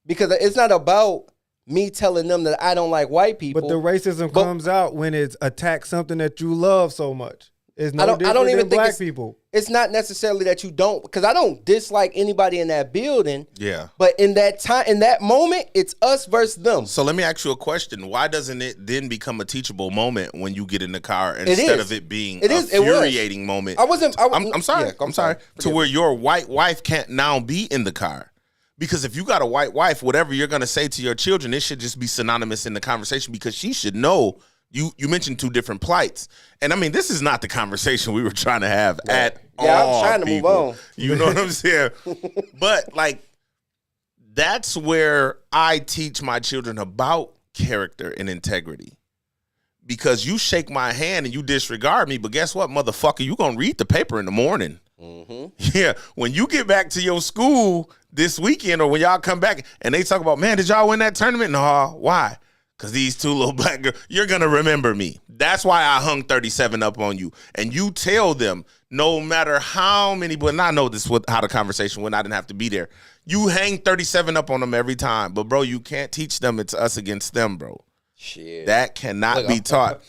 B: because it's not about me telling them that I don't like white people.
D: But the racism comes out when it's attack something that you love so much. It's no different than black people.
B: It's not necessarily that you don't, because I don't dislike anybody in that building.
A: Yeah.
B: But in that time, in that moment, it's us versus them.
A: So let me ask you a question. Why doesn't it then become a teachable moment when you get in the car instead of it being a infuriating moment?
B: I'm sorry.
A: Yeah, I'm sorry. To where your white wife can't now be in the car. Because if you got a white wife, whatever you're going to say to your children, it should just be synonymous in the conversation because she should know. You mentioned two different plights. And I mean, this is not the conversation we were trying to have at all.
B: Yeah, I'm trying to move on.
A: You know what I'm saying? But like, that's where I teach my children about character and integrity. Because you shake my hand and you disregard me, but guess what, motherfucker? You going to read the paper in the morning. Mm-hmm. Yeah, when you get back to your school this weekend or when y'all come back and they talk about, man, did y'all win that tournament? No, why? Because these two little black girls, you're going to remember me. That's why I hung 37 up on you. And you tell them, no matter how many, but I know this how the conversation went. I didn't have to be there. You hang 37 up on them every time. But, bro, you can't teach them it's us against them, bro.
B: Shit.
A: That cannot be taught.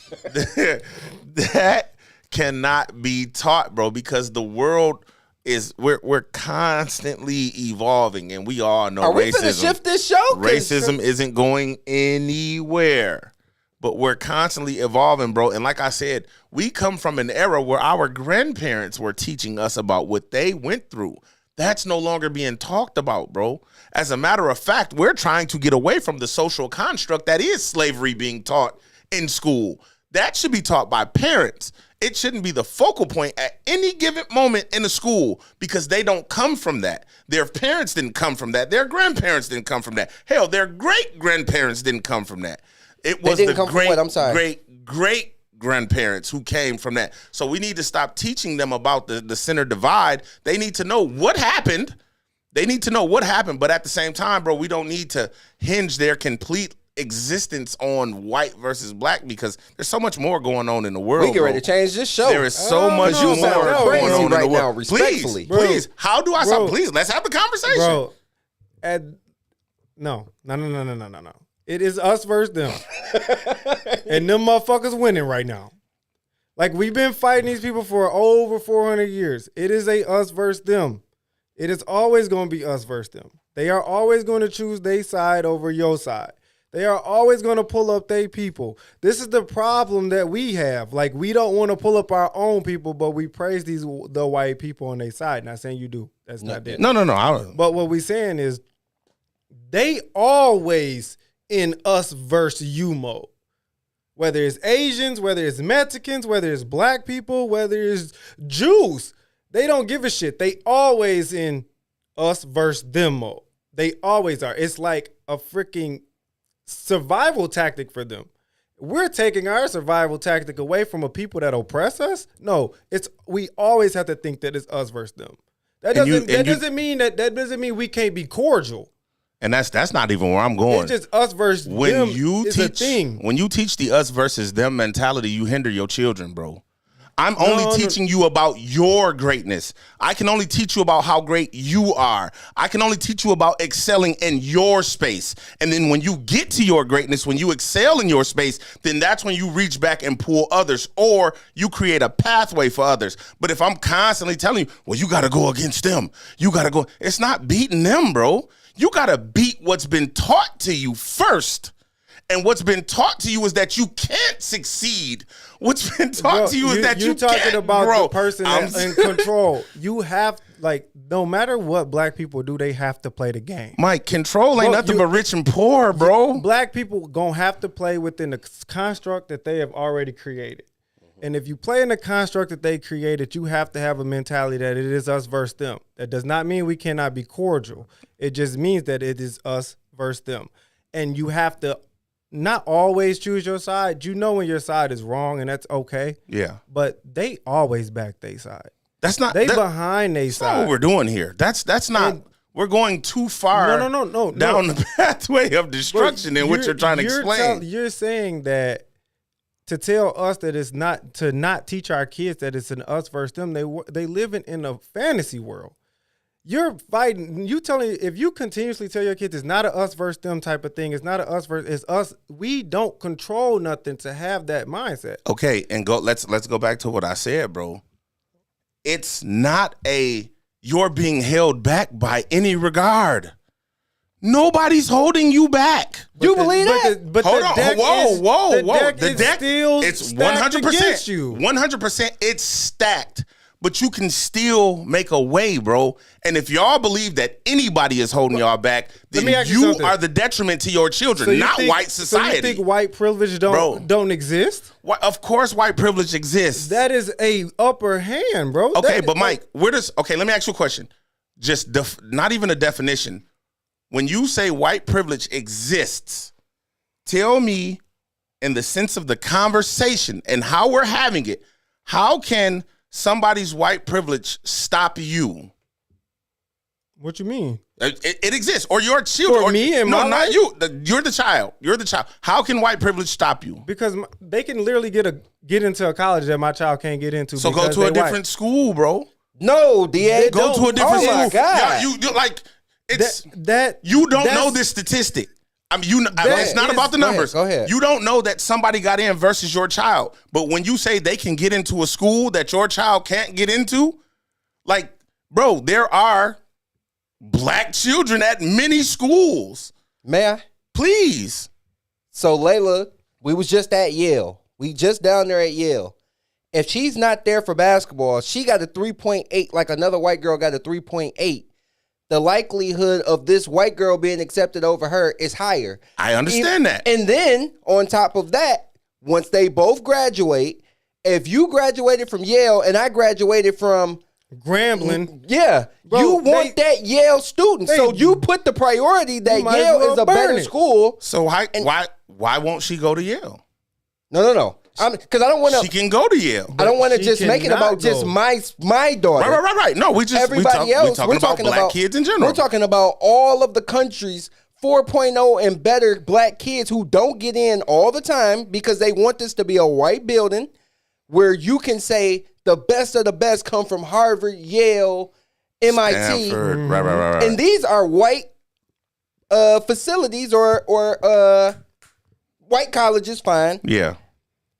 A: That cannot be taught, bro, because the world is we're constantly evolving, and we all know
B: we gonna shift this show?
A: Racism isn't going anywhere, but we're constantly evolving, bro. And like I said, we come from an era where our grandparents were teaching us about what they went through. That's no longer being talked about, bro. As a matter of fact, we're trying to get away from the social construct that is slavery being taught in school. That should be taught by parents. It shouldn't be the focal point at any given moment in the school because they don't come from that. Their parents didn't come from that. Their grandparents didn't come from that. Hell, their great-grandparents didn't come from that. It was the great grandparents who came from that. So we need to stop teaching them about the center divide. They need to know what happened. But at the same time, bro, we don't need to hinge their complete existence on white versus black because there's so much more going on in the world.
B: We get ready to change this show.
A: There is so much more going on in the world.
B: Now, respectfully.
A: Please. How do I stop? Please, let's have the conversation.
D: Bro, no. It is us versus them. And them motherfuckers winning right now. Like, we've been fighting these people for over 400 years. It is a us versus them. It is always going to be us versus them. They are always going to choose their side over your side. They are always going to pull up their people. This is the problem that we have. Like, we don't want to pull up our own people, but we praise the white people on their side. Not saying you do. That's not it.
A: No.
D: But what we're saying is they always in us versus you mode. Whether it's Asians, whether it's Mexicans, whether it's black people, whether it's Jews, they don't give a shit. They always in us versus them mode. They always are. It's like a freaking survival tactic for them. We're taking our survival tactic away from a people that oppress us. No, we always have to think that it's us versus them. That doesn't mean we can't be cordial.
A: And that's not even where I'm going.
D: It's just us versus them. When
A: you teach the us versus them mentality, you hinder your children, bro. I'm only teaching you about your greatness. I can only teach you about how great you are. I can only teach you about excelling in your space. And then when you get to your greatness, when you excel in your space, then that's when you reach back and pull others, or you create a pathway for others. But if I'm constantly telling you, well, you got to go against them. You got to go. It's not beating them, bro. You got to beat what's been taught to you first. And what's been taught to you is that you can't succeed. What's been taught to you is that you can't grow.
D: You're talking about the person in control. You have, like, no matter what black people do, they have to play the game.
A: Mike, control ain't nothing but rich and poor, bro.
D: Black people gonna have to play within the construct that they have already created. And if you play in the construct that they created, you have to have a mentality that it is us versus them. That does not mean we cannot be cordial. It just means that it is us versus them. And you have to not always choose your side. You know when your side is wrong, and that's okay.
A: Yeah.
D: But they always back their side.
A: That's not
D: They behind their
A: that's not
D: side.
A: what we're doing here. That's not we're going too far
D: No.
A: down the pathway of destruction in what you're trying to explain.
D: You're saying that to tell us that it's not to not teach our kids that it's an us versus them. They live in a fantasy world. You're fighting. You telling if you continuously tell your kids it's not a us versus them type of thing. It's not a us versus it's us. We don't control nothing to have that mindset.
A: Okay, and let's go back to what I said, bro. It's not you're being held back by any regard. Nobody's holding you back.
B: You believe that?
D: But
A: Hold
D: the
A: on.
D: deck
A: Whoa.
D: The deck still
A: it's
D: stacked
A: 100%.
D: against you.
A: 100% it's stacked. But you can still make a way, bro. And if y'all believe that anybody is holding y'all back, then
D: me ask you
A: you
D: something.
A: are the detriment to your children,
D: So you
A: not
D: think-
A: white society.
D: So you think white privilege don't exist?
A: Of course, white privilege exists.
D: That is a upper hand, bro.
A: Okay, but Mike, let me ask you a question. Just not even a definition. When you say white privilege exists, tell me in the sense of the conversation and how we're having it, how can somebody's white privilege stop you?
D: What you mean?
A: It exists. Or your children.
D: For me and my
A: not
D: life?
A: you. You're the child. You're the child. How can white privilege stop you?
D: Because they can literally get into a college that my child can't get into.
A: So go
D: because
A: to a
D: they white.
A: different school, bro.
B: No, DA.
A: Go to a different school.
B: Oh my God.
A: Yeah, you like it's
D: That
A: you don't
D: that's-
A: know this statistic. I mean, it's not
D: is-
A: about the
B: go ahead,
A: numbers.
B: go ahead.
A: You don't know that somebody got in versus your child. But when you say they can get into a school that your child can't get into, like, bro, there are black children at many schools.
B: May I?
A: Please.
B: So Layla, we was just at Yale. We just down there at Yale. If she's not there for basketball, she got a 3.8, like another white girl got a 3.8. The likelihood of this white girl being accepted over her is higher.
A: I understand that.
B: And then on top of that, once they both graduate, if you graduated from Yale and I graduated from
D: Grambling.
B: yeah,
D: Bro,
B: you want that Yale student. So you put the priority that
D: might as
B: Yale
D: well
B: is a
D: burn
B: better
D: it.
B: school.
A: So why won't she go to Yale?
B: No. Because I don't want
A: She
B: to.
A: can go to Yale.
B: I don't want to
D: she
B: just make it
D: cannot
B: about just
D: go.
B: my daughter.
A: Right. No, we
B: Everybody else,
A: we're talking about black kids in general.
B: We're talking about all of the country's 4.0 and better black kids who don't get in all the time because they want this to be a white building where you can say the best of the best come from Harvard, Yale, MIT.
A: Stanford. Right.
B: And these are white facilities or white colleges, fine.
A: Yeah.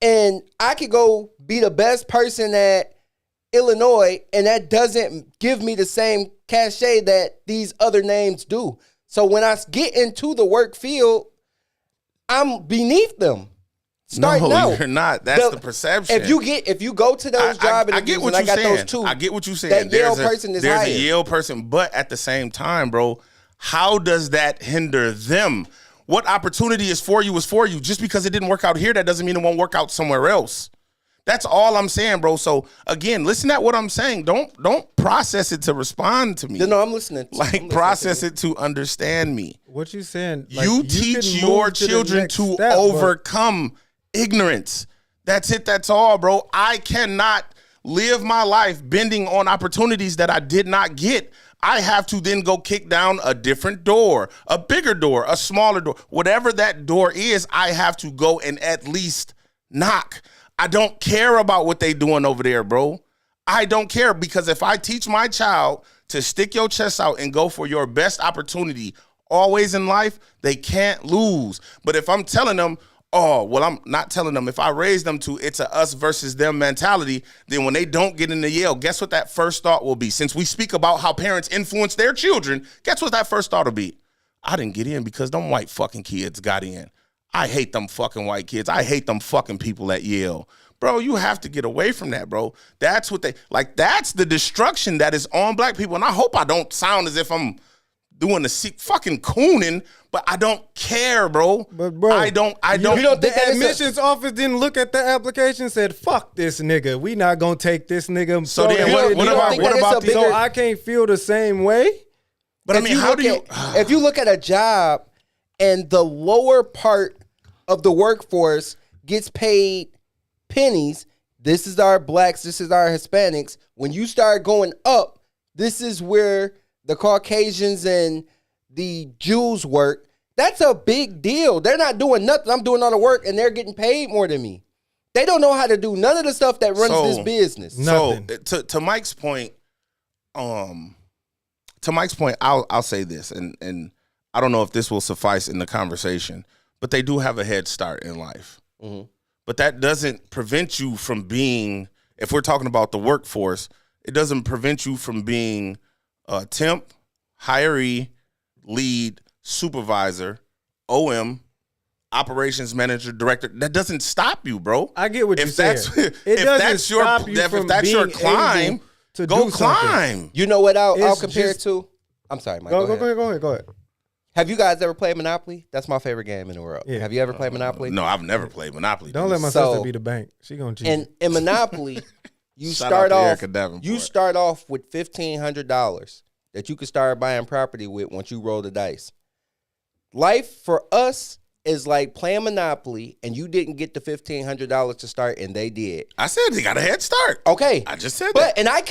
B: And I could go be the best person at Illinois, and that doesn't give me the same cachet that these other names do. So when I get into the work field, I'm beneath them. Starting out.
A: You're not. That's the perception.
B: If you go to those job interviews, and I got those two,
A: I get what you're saying.
B: That Yale person is
A: there's
B: higher.
A: a Yale person, but at the same time, bro, how does that hinder them? What opportunity is for you is for you. Just because it didn't work out here, that doesn't mean it won't work out somewhere else. That's all I'm saying, bro. So again, listen at what I'm saying. Don't process it to respond to me.
B: No, I'm listening.
A: Process it to understand me.
D: What you saying? Like,
A: You
D: can
A: teach
D: move
A: your
D: to the
A: children
D: next
A: to
D: step, but-
A: overcome ignorance. That's it. That's all, bro. I cannot live my life bending on opportunities that I did not get. I have to then go kick down a different door, a bigger door, a smaller door. Whatever that door is, I have to go and at least knock. I don't care about what they doing over there, bro. I don't care, because if I teach my child to stick your chest out and go for your best opportunity always in life, they can't lose. But if I'm telling them, I'm not telling them. If I raise them to it's a us versus them mentality, then when they don't get into Yale, guess what that first thought will be? Since we speak about how parents influence their children, guess what that first thought will be? I didn't get in because them white fucking kids got in. I hate them fucking white kids. I hate them fucking people at Yale. Bro, you have to get away from that, bro. That's what that's the destruction that is on black people. And I hope I don't sound as if I'm doing the fucking cooning, but I don't care, bro.
D: But bro,
A: I don't.
B: You don't think
D: The
B: that it's
D: admissions office didn't look at the application and said, "Fuck this nigga. We not gonna take this nigga."
A: So then
B: You don't think that it's a bigger-
D: So I can't feel the same way.
A: But I mean, how do you?
B: If you look at a job and the lower part of the workforce gets paid pennies. This is our blacks, this is our Hispanics. When you start going up, this is where the Caucasians and the Jews work. That's a big deal. They're not doing nothing. I'm doing all the work, and they're getting paid more than me. They don't know how to do none of the stuff that runs this business.
D: Nothing.
A: So to Mike's point, I'll say this, and I don't know if this will suffice in the conversation, but they do have a head start in life. Mm-hmm. But that doesn't prevent you from being, if we're talking about the workforce, it doesn't prevent you from being a temp, hiree, lead, supervisor, OM, operations manager, director. That doesn't stop you, bro.
D: I get what you're saying.
A: If that's your climb,
D: to
A: go climb.
B: You know what I'll compare it to? I'm sorry, Mike.
D: Go ahead.
B: Have you guys ever played Monopoly? That's my favorite game in the world.
D: Yeah.
B: Have you ever played Monopoly?
A: No, I've never played Monopoly.
D: Don't let my sister be the bank. She gonna cheat.
B: In Monopoly, you start off with $1,500 that you can start buying property with once you roll the dice. Life for us is like playing Monopoly, and you didn't get the $1,500 to start, and they did.
A: I said they got a head start.
B: Okay,
A: I just said that.
B: And I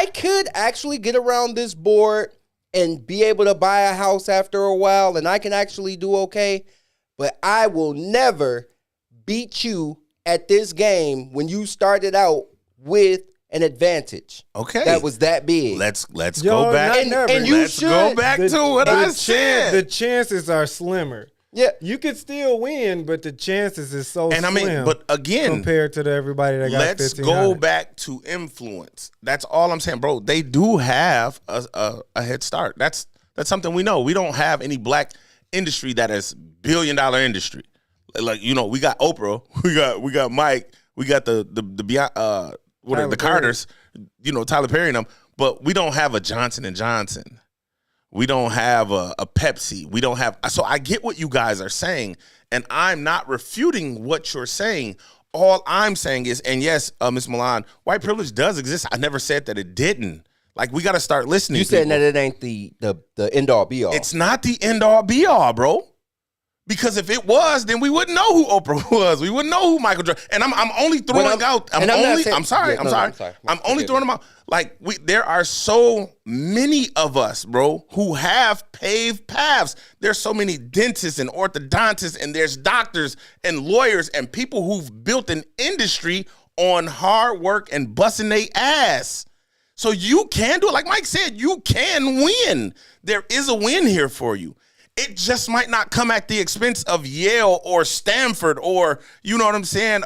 B: could actually get around this board and be able to buy a house after a while, and I can actually do okay. But I will never beat you at this game when you started out with an advantage.
A: Okay,
B: that was that big.
A: Let's go back.
B: And you
A: let's go back to what I said.
D: The chances are slimmer.
B: Yeah,
D: you could still win, but the chances is so slim.
A: And I mean, but again,
D: compared to everybody that got
A: let's go back to influence. That's all I'm saying, bro. They do have a head start. That's something we know. We don't have any black industry that is $billion industry. Like, you know, we got Oprah, we got Mike, we got the Carters, you know, Tyler Perry and them, but we don't have a Johnson & Johnson. We don't have a Pepsi. We don't have. So I get what you guys are saying, and I'm not refuting what you're saying. All I'm saying is, and yes, Ms. Milan, white privilege does exist. I never said that it didn't. Like, we got to start listening.
B: You saying that it ain't the end all be all.
A: It's not the end all be all, bro. Because if it was, then we wouldn't know who Oprah was. We wouldn't know who Michael Jordan. And I'm only throwing out. I'm only throwing them out. Like, there are so many of us, bro, who have paved paths. There's so many dentists and orthodontists, and there's doctors and lawyers and people who've built an industry on hard work and busting their ass. So you can do it. Like Mike said, you can win. There is a win here for you. It just might not come at the expense of Yale or Stanford or, you know what I'm saying,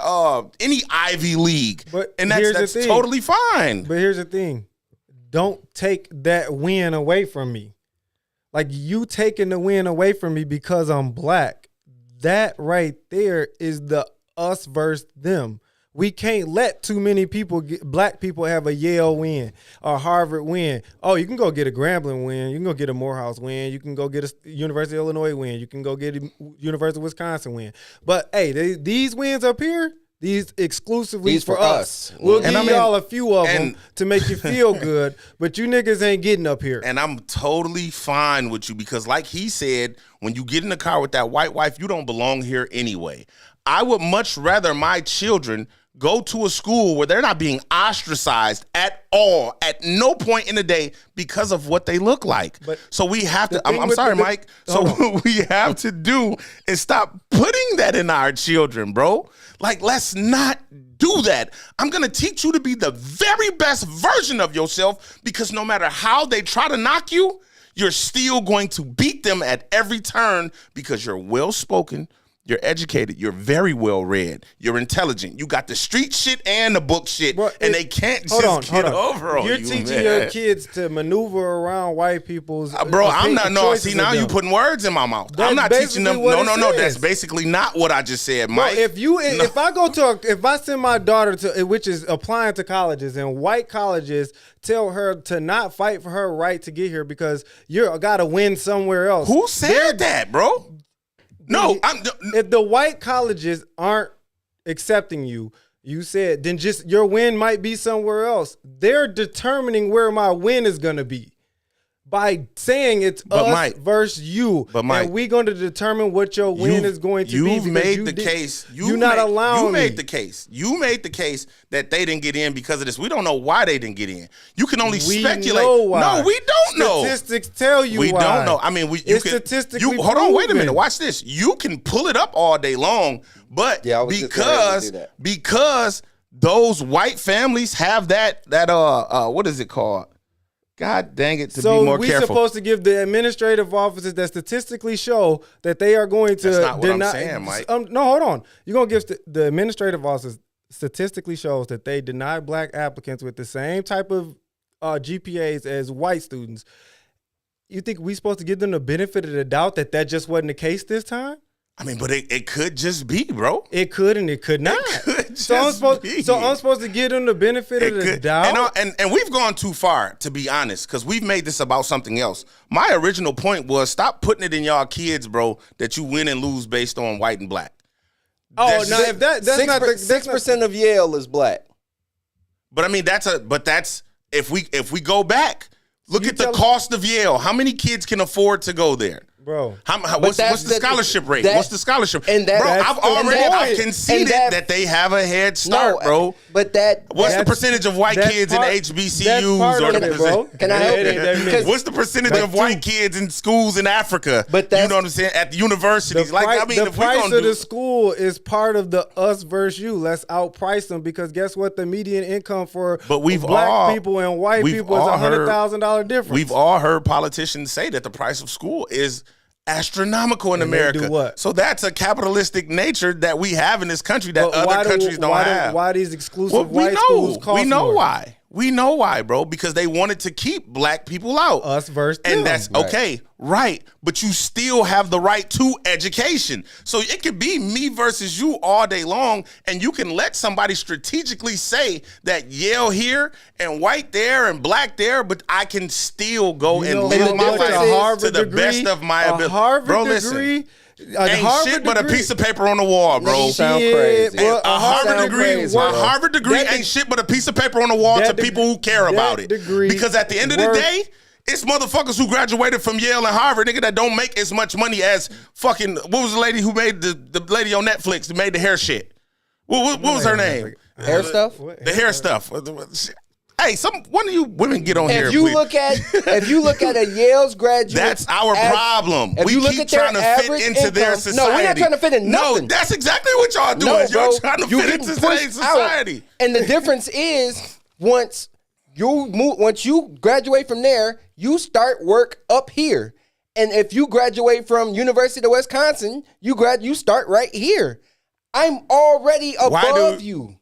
A: any Ivy League. And that's totally fine.
D: But here's the thing. Don't take that win away from me. Like, you taking the win away from me because I'm black. That right there is the us versus them. We can't let too many black people have a Yale win or Harvard win. Oh, you can go get a Grambling win. You can go get a Morehouse win. You can go get a University of Illinois win. You can go get a University of Wisconsin win. But, hey, these wins up here, these exclusively for us. We'll give y'all a few of them to make you feel good, but you niggas ain't getting up here.
A: And I'm totally fine with you because, like he said, when you get in the car with that white wife, you don't belong here anyway. I would much rather my children go to a school where they're not being ostracized at all, at no point in the day because of what they look like. But so we have to, I'm sorry, Mike. So what we have to do is stop putting that in our children, bro. Like, let's not do that. I'm going to teach you to be the very best version of yourself because no matter how they try to knock you, you're still going to beat them at every turn because you're well-spoken, you're educated. You're very well read. You're intelligent. You got the street shit and the book shit, bro, and they can't just get over on you.
D: You're teaching your kids to maneuver around white people's.
A: Bro, I'm not. No, see now you putting words in my mouth. I'm not teaching them. No. That's basically not what I just said, Mike.
D: Bro, if I go to if I send my daughter to, which is applying to colleges, and white colleges tell her to not fight for her right to get here because you got to win somewhere else.
A: Who said that, bro? No,
D: if the white colleges aren't accepting you, you said, then just your win might be somewhere else. They're determining where my win is going to be. by saying it's
A: But
D: us
A: Mike,
D: versus you.
A: but Mike,
D: and we're going to determine what your win is going to be.
A: You've made the case.
D: You're not allowing
A: You made
D: me.
A: the case. You made the case that they didn't get in because of this. We don't know why they didn't get in. You can only speculate.
D: Know why.
A: No, we don't know.
D: Statistics tell you
A: we
D: why.
A: don't know. I mean,
D: it's statistically
A: hold on, wait a
D: proven.
A: minute. Watch this. You can pull it up all day long, but
B: Yeah, I was just getting ready to do that.
A: because those white families have that what is it called? God dang it! To
D: So
A: be more
D: we're
A: careful.
D: supposed to give the administrative officers that statistically show that they are going to
A: That's not what I'm
D: deny.
A: saying, Mike.
D: No, hold on. You're going to give the administrative officers statistically shows that they deny black applicants with the same type of GPAs as white students. You think we're supposed to give them the benefit of the doubt that just wasn't the case this time?
A: I mean, but it could just be, bro.
D: It could and it could not.
A: could
D: So I'm
A: just
D: supposed
A: be.
D: to give them the benefit of the doubt.
A: And we've gone too far, to be honest, because we've made this about something else. My original point was stop putting it in y'all kids, bro, that you win and lose based on white and black.
D: Oh,
A: That's-
D: now if that's not the
B: 6% of Yale is black.
A: But I mean, that's if we go back, look
D: You
A: at the
D: tell-
A: cost of Yale. How many kids can afford to go there?
D: bro.
A: What's
B: that's
A: the scholarship rate? What's the scholarship?
B: and that-
A: bro,
B: that's-
A: I've conceded that they have a head start, bro.
B: But
A: What's the
D: That's-
A: percentage of white
D: that's
A: kids in
D: part-
A: HBCUs?
D: that's part
A: or
D: of
A: the
D: it, bro.
B: Can I help
D: It ain't that
B: you?
D: many.
A: What's the percentage of white kids in schools in Africa?
B: But
A: you
B: that's-
A: know what I'm saying? At the universities.
D: The price of the school is part of the us versus you. Let's outprice them because guess what? The median income for
A: But we've
D: black
A: all-
D: people and white
A: we've
D: people is
A: all heard-
D: $100,000 difference.
A: We've all heard politicians say that the price of school is astronomical in
D: And they
A: America.
D: do what?
A: So that's a capitalistic nature that we have in this country that other countries don't have.
D: Why these exclusive
A: Well,
D: white schools cost
A: we know
D: more?
A: why. We know why, bro. Because they wanted to keep black people out.
D: Us versus them.
A: And that's okay, right. But you still have the right to education. So it could be me versus you all day long, and you can let somebody strategically say that Yale here and white there and black there, but I can still go
D: You
A: and
D: know
A: live
B: what
A: my
B: the difference
A: life
B: is?
A: to the best of my ability.
D: A Harvard
A: Bro, listen.
D: degree.
A: Ain't shit but a piece of paper on the wall, bro.
B: You sound crazy.
A: And a Harvard
B: sound
A: degree,
B: crazy,
A: a
B: bro.
A: Harvard degree
D: That
A: ain't shit but a piece of paper on the wall
D: that
A: to
D: deg-
A: people who care about
D: that
A: it.
D: degree
A: Because at the end of the
D: worth-
A: day, it's motherfuckers who graduated from Yale and Harvard, nigga, that don't make as much money as fucking. What was the lady who made the lady on Netflix that made the hair shit? What was her name?
B: Hair stuff.
A: The hair stuff. Hey, one of you women get on here.
B: If you
A: please.
B: look at a Yale's graduate,
A: That's our problem.
B: if
A: We
B: you look
A: keep
B: at their
A: trying to fit
B: average
A: into their
B: income-
A: society.
B: No, we're not trying to fit in nothing.
A: No, that's exactly what y'all doing.
B: No,
A: You're
B: bro,
A: trying to
B: you
A: fit
B: getting
A: into
B: pushed
A: today's
B: out.
A: society.
B: And the difference is once you graduate from there, you start work up here. And if you graduate from University of Wisconsin, you start right here. I'm already above you.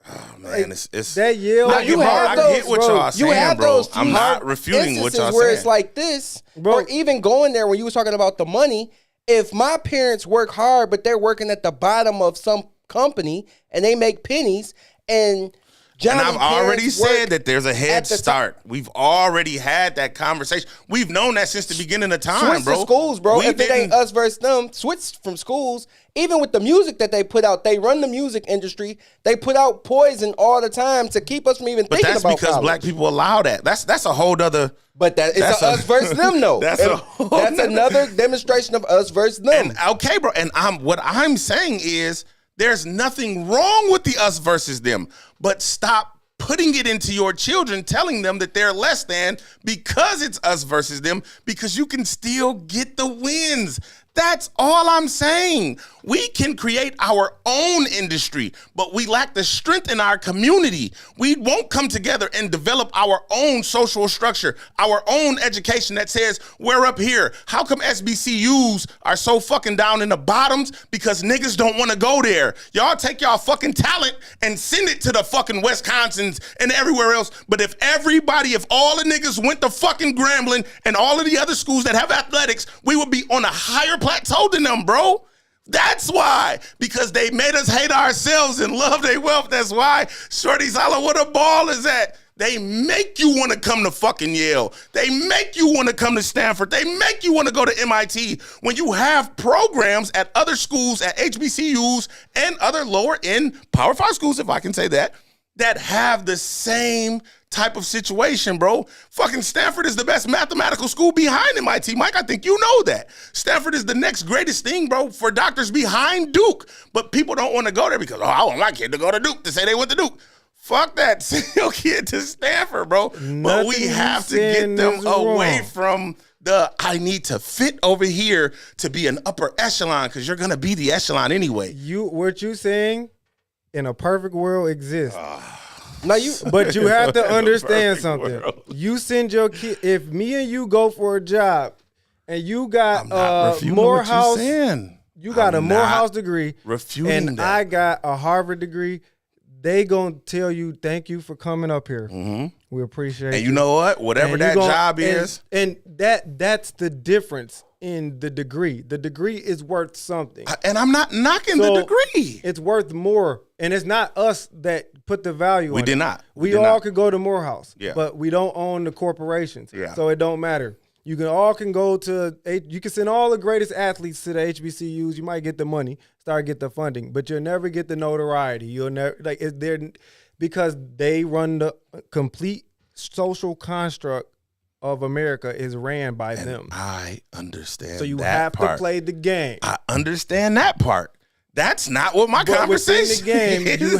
A: Oh, man, it's
D: That Yale.
B: Now, you have
A: I
B: those,
A: get what
B: bro.
A: y'all
B: You
A: saying,
B: have
A: bro.
B: those
A: I'm
B: few
A: not refuting what
B: instances
A: y'all
B: where
A: saying.
B: it's like this,
D: Bro.
B: or even going there when you was talking about the money. If my parents work hard, but they're working at the bottom of some company and they make pennies, and Johnny
A: And I've already
B: parents
A: said
B: work
A: that there's a head
B: at the
A: start. We've already had that conversation. We've known that since the beginning of time,
B: Switch
A: bro.
B: to schools, bro.
A: We
B: If it ain't
A: didn't-
B: us versus them, switch from schools. Even with the music that they put out, they run the music industry. They put out Poison all the time to keep us from even
A: But
B: thinking
A: that's
B: about
A: because
B: college.
A: black people allow that. That's a whole other.
B: But it's
A: That's
B: us versus them, though.
A: That's a whole
B: That's
A: nother-
B: another demonstration of us versus them.
A: And okay, bro. And what I'm saying is there's nothing wrong with the us versus them, but stop putting it into your children, telling them that they're less than because it's us versus them, because you can still get the wins. That's all I'm saying. We can create our own industry, but we lack the strength in our community. We won't come together and develop our own social structure, our own education that says we're up here. How come SBCUs are so fucking down in the bottoms? Because niggas don't want to go there. Y'all take y'all fucking talent and send it to the fucking Wisconsins and everywhere else. But if all the niggas went to fucking Grambling and all of the other schools that have athletics, we would be on a higher plateau than them, bro. That's why. Because they made us hate ourselves and love their wealth. That's why. Shorty's holler, where the ball is at. They make you want to come to fucking Yale. They make you want to come to Stanford. They make you want to go to MIT when you have programs at other schools, at HBCUs, and other lower end Power 5 schools, if I can say that have the same type of situation, bro. Fucking Stanford is the best mathematical school behind MIT. Mike, I think you know that. Stanford is the next greatest thing, bro, for doctors behind Duke. But people don't want to go there because, I want my kid to go to Duke to say they went to Duke. Fuck that. Send your kid to Stanford, bro. But we have to get them away from I need to fit over here to be an upper echelon because you're going to be the echelon anyway.
D: What you saying in a perfect world exists. But you have to understand something.
A: World.
D: You send your kid. If me and you go for a job, and you got Morehouse, you got a Morehouse degree, and
A: that.
D: I got a Harvard degree. They gonna tell you thank you for coming up here.
A: Mm-hmm.
D: We appreciate it.
A: And you know what? Whatever that job is,
D: and that's the difference in the degree. The degree is worth something.
A: And I'm not knocking the degree.
D: It's worth more. And it's not us that put the value on it.
A: We did not.
D: We all could go to Morehouse.
A: Yeah.
D: But we don't own the corporations.
A: Yeah.
D: So it don't matter. You can go to, you can send all the greatest athletes to the HBCUs. You might get the money, get the funding, but you'll never get the notoriety. You'll never, because they run the complete social construct of America is ran by them.
A: I understand.
D: So you
A: that
D: have
A: part.
D: to play the game.
A: I understand that part. That's not what my conversation
D: within the game,
A: is.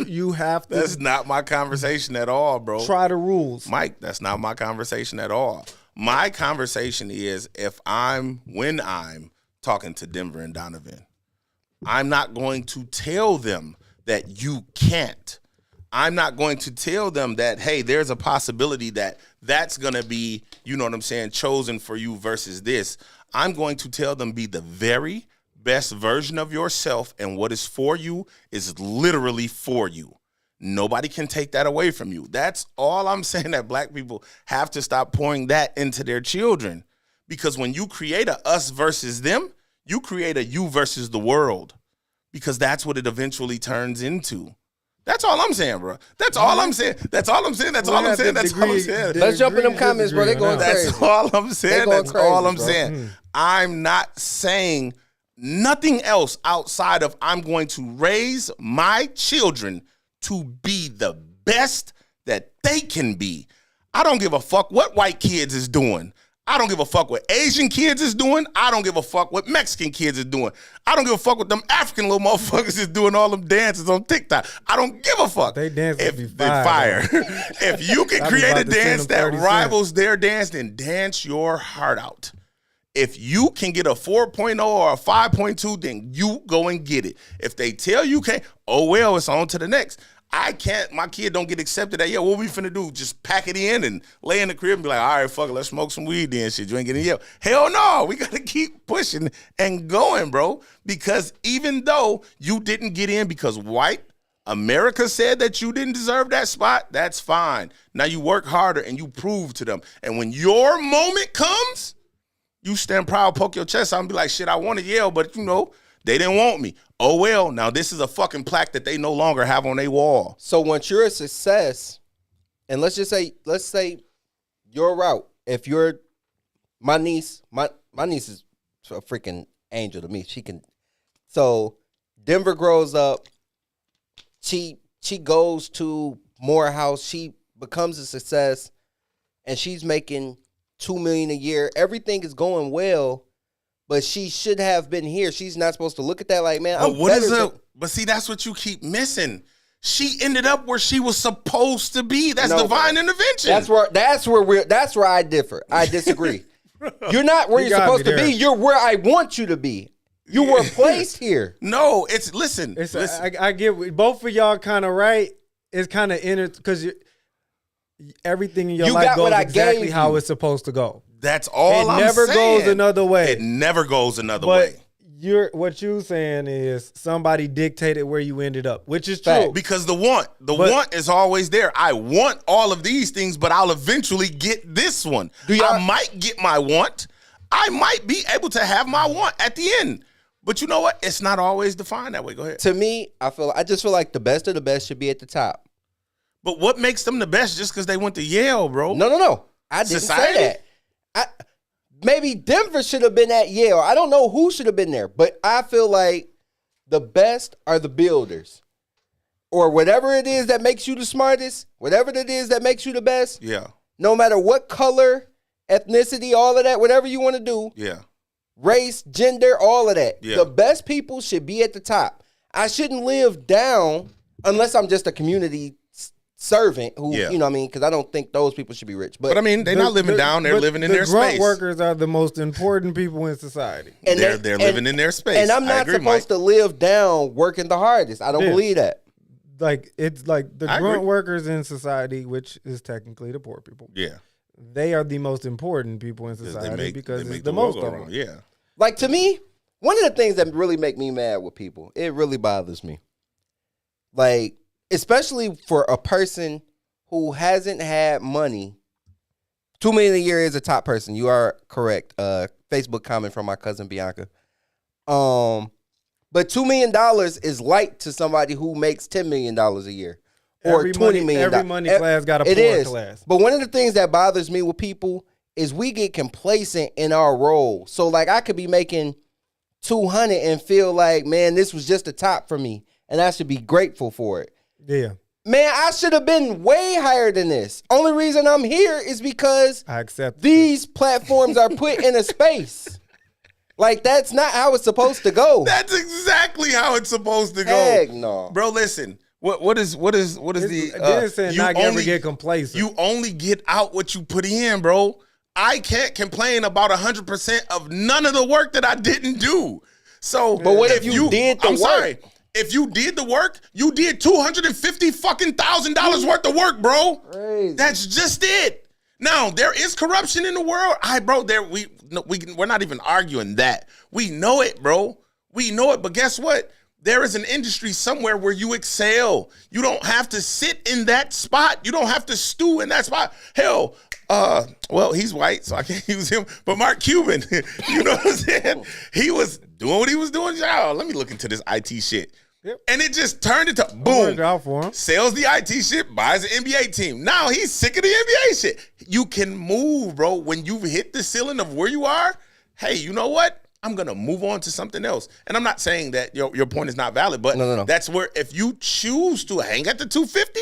D: you have to.
A: That's not my conversation at all, bro.
D: Try the rules,
A: Mike. That's not my conversation at all. My conversation is when I'm talking to Denver and Donovan, I'm not going to tell them that you can't. I'm not going to tell them that, hey, there's a possibility that that's going to be, you know what I'm saying, chosen for you versus this. I'm going to tell them be the very best version of yourself, and what is for you is literally for you. Nobody can take that away from you. That's all I'm saying, that black people have to stop pouring that into their children. Because when you create a us versus them, you create a you versus the world. Because that's what it eventually turns into. That's all I'm saying, bro. That's all I'm saying. That's all I'm saying. That's all I'm saying. That's all I'm saying.
B: Let's jump in them comments, bro. They going crazy.
A: That's all I'm saying. That's all I'm saying.
B: Bro.
A: I'm not saying nothing else outside of I'm going to raise my children to be the best that they can be. I don't give a fuck what white kids is doing. I don't give a fuck what Asian kids is doing. I don't give a fuck what Mexican kids is doing. I don't give a fuck what them African little motherfuckers is doing all them dances on TikTok. I don't give a fuck.
D: They dance
A: if
D: be
A: fire. If you can create a dance that
D: 30
A: rivals their dance, then dance your heart out. If you can get a 4.0 or a 5.2, then you go and get it. If they tell you can't, oh well, it's on to the next. I can't, my kid don't get accepted at, what we finna do? Just pack it in and lay in the crib and be like, all right, fuck it, let's smoke some weed then shit. You ain't getting yelled. Hell no, we gotta keep pushing and going, bro. Because even though you didn't get in because white America said that you didn't deserve that spot, that's fine. Now you work harder and you prove to them. And when your moment comes, you stand proud, poke your chest out and be like, shit, I wanted Yale, but they didn't want me. Oh, well, now this is a fucking plaque that they no longer have on their wall.
B: So once you're a success, and let's say your route, if you're my niece is a freaking angel to me. So Denver grows up, she goes to Morehouse, she becomes a success, and she's making $2 million a year. Everything is going well. But she should have been here. She's not supposed to look at that like, man,
A: But see, that's what you keep missing. She ended up where she was supposed to be. That's divine intervention.
B: That's where I differ. I disagree. You're not where you're supposed to be. You're where I want you to be. You were placed here.
A: No, listen.
D: I get both of y'all kind of right. It's kind of because everything in your life goes exactly how it's supposed to go.
A: That's all I'm saying.
D: It never goes another way.
A: It never goes another way.
D: What you're saying is somebody dictated where you ended up, which is true.
A: Because the want is always there. I want all of these things, but I'll eventually get this one. I might get my want. I might be able to have my want at the end. But you know what? It's not always defined that way. Go ahead.
B: To me, I just feel like the best of the best should be at the top.
A: But what makes them the best just because they went to Yale, bro?
B: No. I didn't say that. Maybe Denver should have been at Yale. I don't know who should have been there, but I feel like the best are the builders. or whatever it is that makes you the smartest, whatever it is that makes you the best,
A: Yeah.
B: no matter what color, ethnicity, all of that, whatever you want to do,
A: Yeah.
B: race, gender, all of that.
A: Yeah.
B: The best people should be at the top. I shouldn't live down unless I'm just a community servant who,
A: Yeah.
B: you know what I mean? Because I don't think those people should be rich.
A: But I mean, they're not living down. They're
D: but
A: living in
D: the
A: their
D: grunt
A: space.
D: workers are the most important people in society.
B: and
A: They're living in their space.
B: And I'm
A: I
B: not
A: agree,
B: supposed to live down working the hardest. I don't
D: Yeah.
B: believe that.
D: Like it's like the
A: I
D: grunt
A: agree.
D: workers in society, which is technically the poor people.
A: Yeah.
D: They are the most important people in society because
A: they
D: it's the most of
A: world
D: them.
A: go around. Yeah.
B: Like, to me, one of the things that really make me mad with people, it really bothers me. Like, especially for a person who hasn't had money. $2 million a year is a top person. You are correct. Facebook comment from my cousin Bianca. But $2 million is light to somebody who makes $10 million a year. Or
D: Every
B: $20 million.
D: Every money class got a
B: It
D: poor
B: is.
D: class.
B: But one of the things that bothers me with people is we get complacent in our role. So like I could be making 200 and feel like, man, this was just the top for me, and I should be grateful for it.
D: Yeah,
B: Man, I should have been way higher than this. Only reason I'm here is because
D: I accept
B: these platforms are put in a space. Like, that's not how it's supposed to go.
A: That's exactly how it's supposed to go.
B: Heck no.
A: Bro, listen. What is the
D: Then saying not ever get complacent.
A: You only get out what you put in, bro. I can't complain about 100% of none of the work that I didn't do. So,
B: But what if you did the
A: I'm
B: work?
A: sorry. If you did the work, you did $250,000 worth of work, bro.
B: Crazy.
A: That's just it. Now, there is corruption in the world. We're not even arguing that. We know it, bro. We know it, but guess what? There is an industry somewhere where you excel. You don't have to sit in that spot. You don't have to stew in that spot. Hell, well, he's white, so I can't use him. But Mark Cuban, you know what I'm saying? He was doing what he was doing. Y'all, let me look into this IT shit.
D: Yep.
A: And it just turned into
D: Worked
A: boom.
D: out for him.
A: Sells the IT shit, buys an NBA team. Now he's sick of the NBA shit. You can move, bro. When you've hit the ceiling of where you are, hey, you know what? I'm going to move on to something else. And I'm not saying that your point is not valid, but
B: No.
A: that's where if you choose to hang at the 250,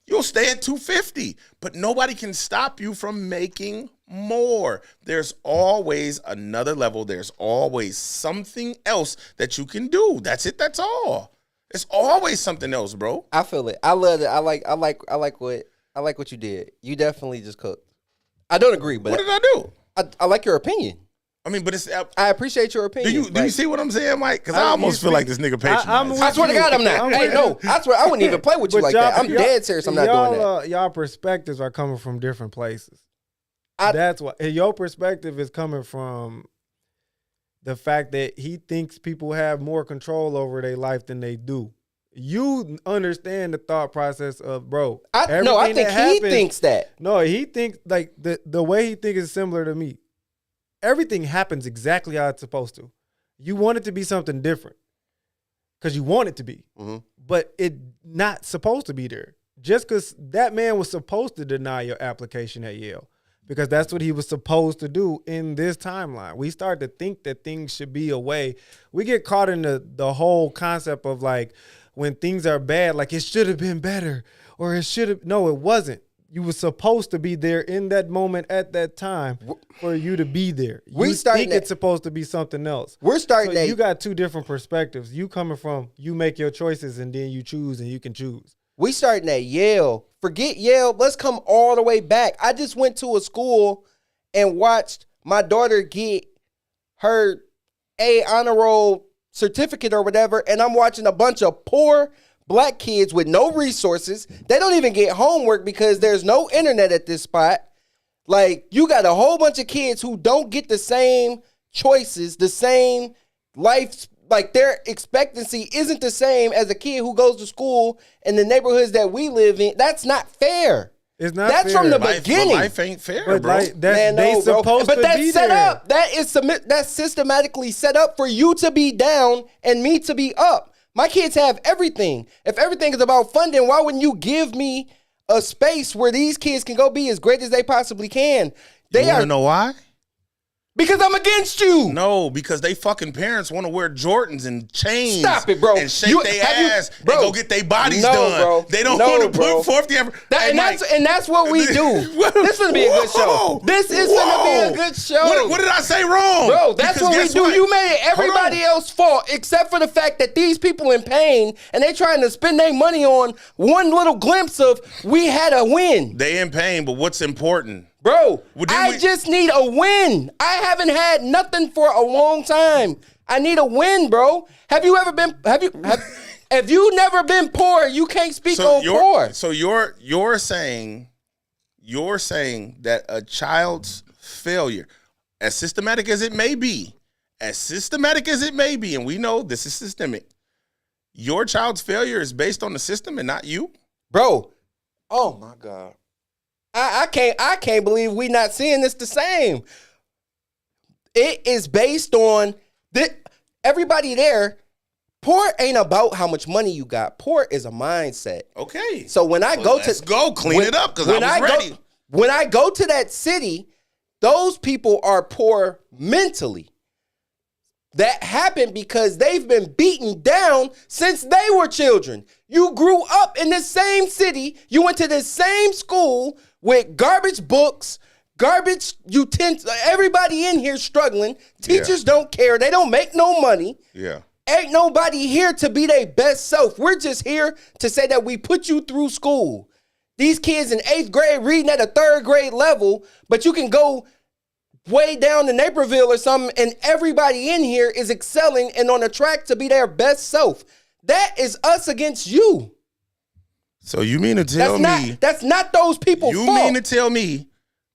A: you'll stay at 250. But nobody can stop you from making more. There's always another level. There's always something else that you can do. That's it. That's all. It's always something else, bro.
B: I feel it. I love it. I like what you did. You definitely just cooked. I don't agree, but
A: What did I do?
B: I like your opinion.
A: I mean, but it's.
B: I appreciate your opinion.
A: Do you see what I'm saying, Mike? Because I almost feel like this nigga patronizing.
B: I swear to God, I'm not. Hey, no, I swear I wouldn't even play with you like that. I'm dead serious. I'm not doing that.
D: Y'all perspectives are coming from different places.
B: I-
D: That's why your perspective is coming from the fact that he thinks people have more control over their life than they do. You understand the thought process of, bro.
B: I think
D: everything that
B: he
D: happens-
B: thinks that.
D: No, he thinks like the way he thinks is similar to me. Everything happens exactly how it's supposed to. You want it to be something different because you want it to be, but it not supposed to be there. Just because that man was supposed to deny your application at Yale because that's what he was supposed to do in this timeline. We start to think that things should be a way. We get caught in the whole concept of like when things are bad, like it should have been better or it should have. No, it wasn't. You were supposed to be there in that moment at that time for you to be there. You think it's supposed to be something else.
B: We're starting
D: So
B: that.
D: you got two different perspectives. You coming from you make your choices and then you choose and you can choose.
B: We starting at Yale. Forget Yale. Let's come all the way back. I just went to a school and watched my daughter get her A honor roll certificate or whatever, and I'm watching a bunch of poor black kids with no resources. They don't even get homework because there's no internet at this spot. Like, you got a whole bunch of kids who don't get the same choices, the same life, like their expectancy isn't the same as a kid who goes to school in the neighborhoods that we live in. That's not fair.
D: It's not
B: That's
D: fair.
B: from the
A: Life,
B: beginning.
A: life ain't fair,
D: But
A: bro.
D: like that's
B: Man,
D: they
B: no, bro.
D: supposed
B: But
D: to
B: that's
D: be
B: set
D: there.
B: up. That's systematically set up for you to be down and me to be up. My kids have everything. If everything is about funding, why wouldn't you give me a space where these kids can go be as great as they possibly can?
A: You want to know why?
B: Because I'm against you.
A: No, because they fucking parents want to wear Jordans and chains.
B: Stop it, bro.
A: And shake their ass and go get their bodies
B: No,
A: done.
B: bro.
A: They don't
B: No,
A: want to
B: bro.
A: put forth the effort. Hey, Mike.
B: And that's what we do. This gonna be a good show.
A: Whoa.
B: This is gonna be a good show.
A: What did I say wrong?
B: Bro, that's
A: Because
B: what we
A: guess
B: do.
A: what?
B: You made it
A: Hold
B: everybody
A: on.
B: else's fault except for the fact that these people in pain and they trying to spend their money on one little glimpse of we had a win.
A: They in pain, but what's important?
B: Bro,
A: Well,
B: I just need a win. I haven't had nothing for a long time. I need a win, bro. Have you ever been? Have you never been poor? You can't speak on poor.
A: So you're saying that a child's failure, as systematic as it may be, and we know this is systemic, your child's failure is based on the system and not you?
B: Bro, oh my God. I can't believe we not seeing this the same. It is based on everybody there. Poor ain't about how much money you got. Poor is a mindset.
A: Okay.
B: So when I
A: let's go clean it up because I was ready.
B: When I go to that city, those people are poor mentally. That happened because they've been beaten down since they were children. You grew up in the same city. You went to the same school with garbage books, garbage utensils. Everybody in here struggling. Teachers don't care. They don't make no money.
A: Yeah.
B: Ain't nobody here to be their best self. We're just here to say that we put you through school. These kids in 8th grade reading at a 3rd grade level, but you can go way down to Naperville or something, and everybody in here is excelling and on a track to be their best self. That is us against you.
A: So you mean to tell me
B: that's not those people's fault.
A: You mean to tell me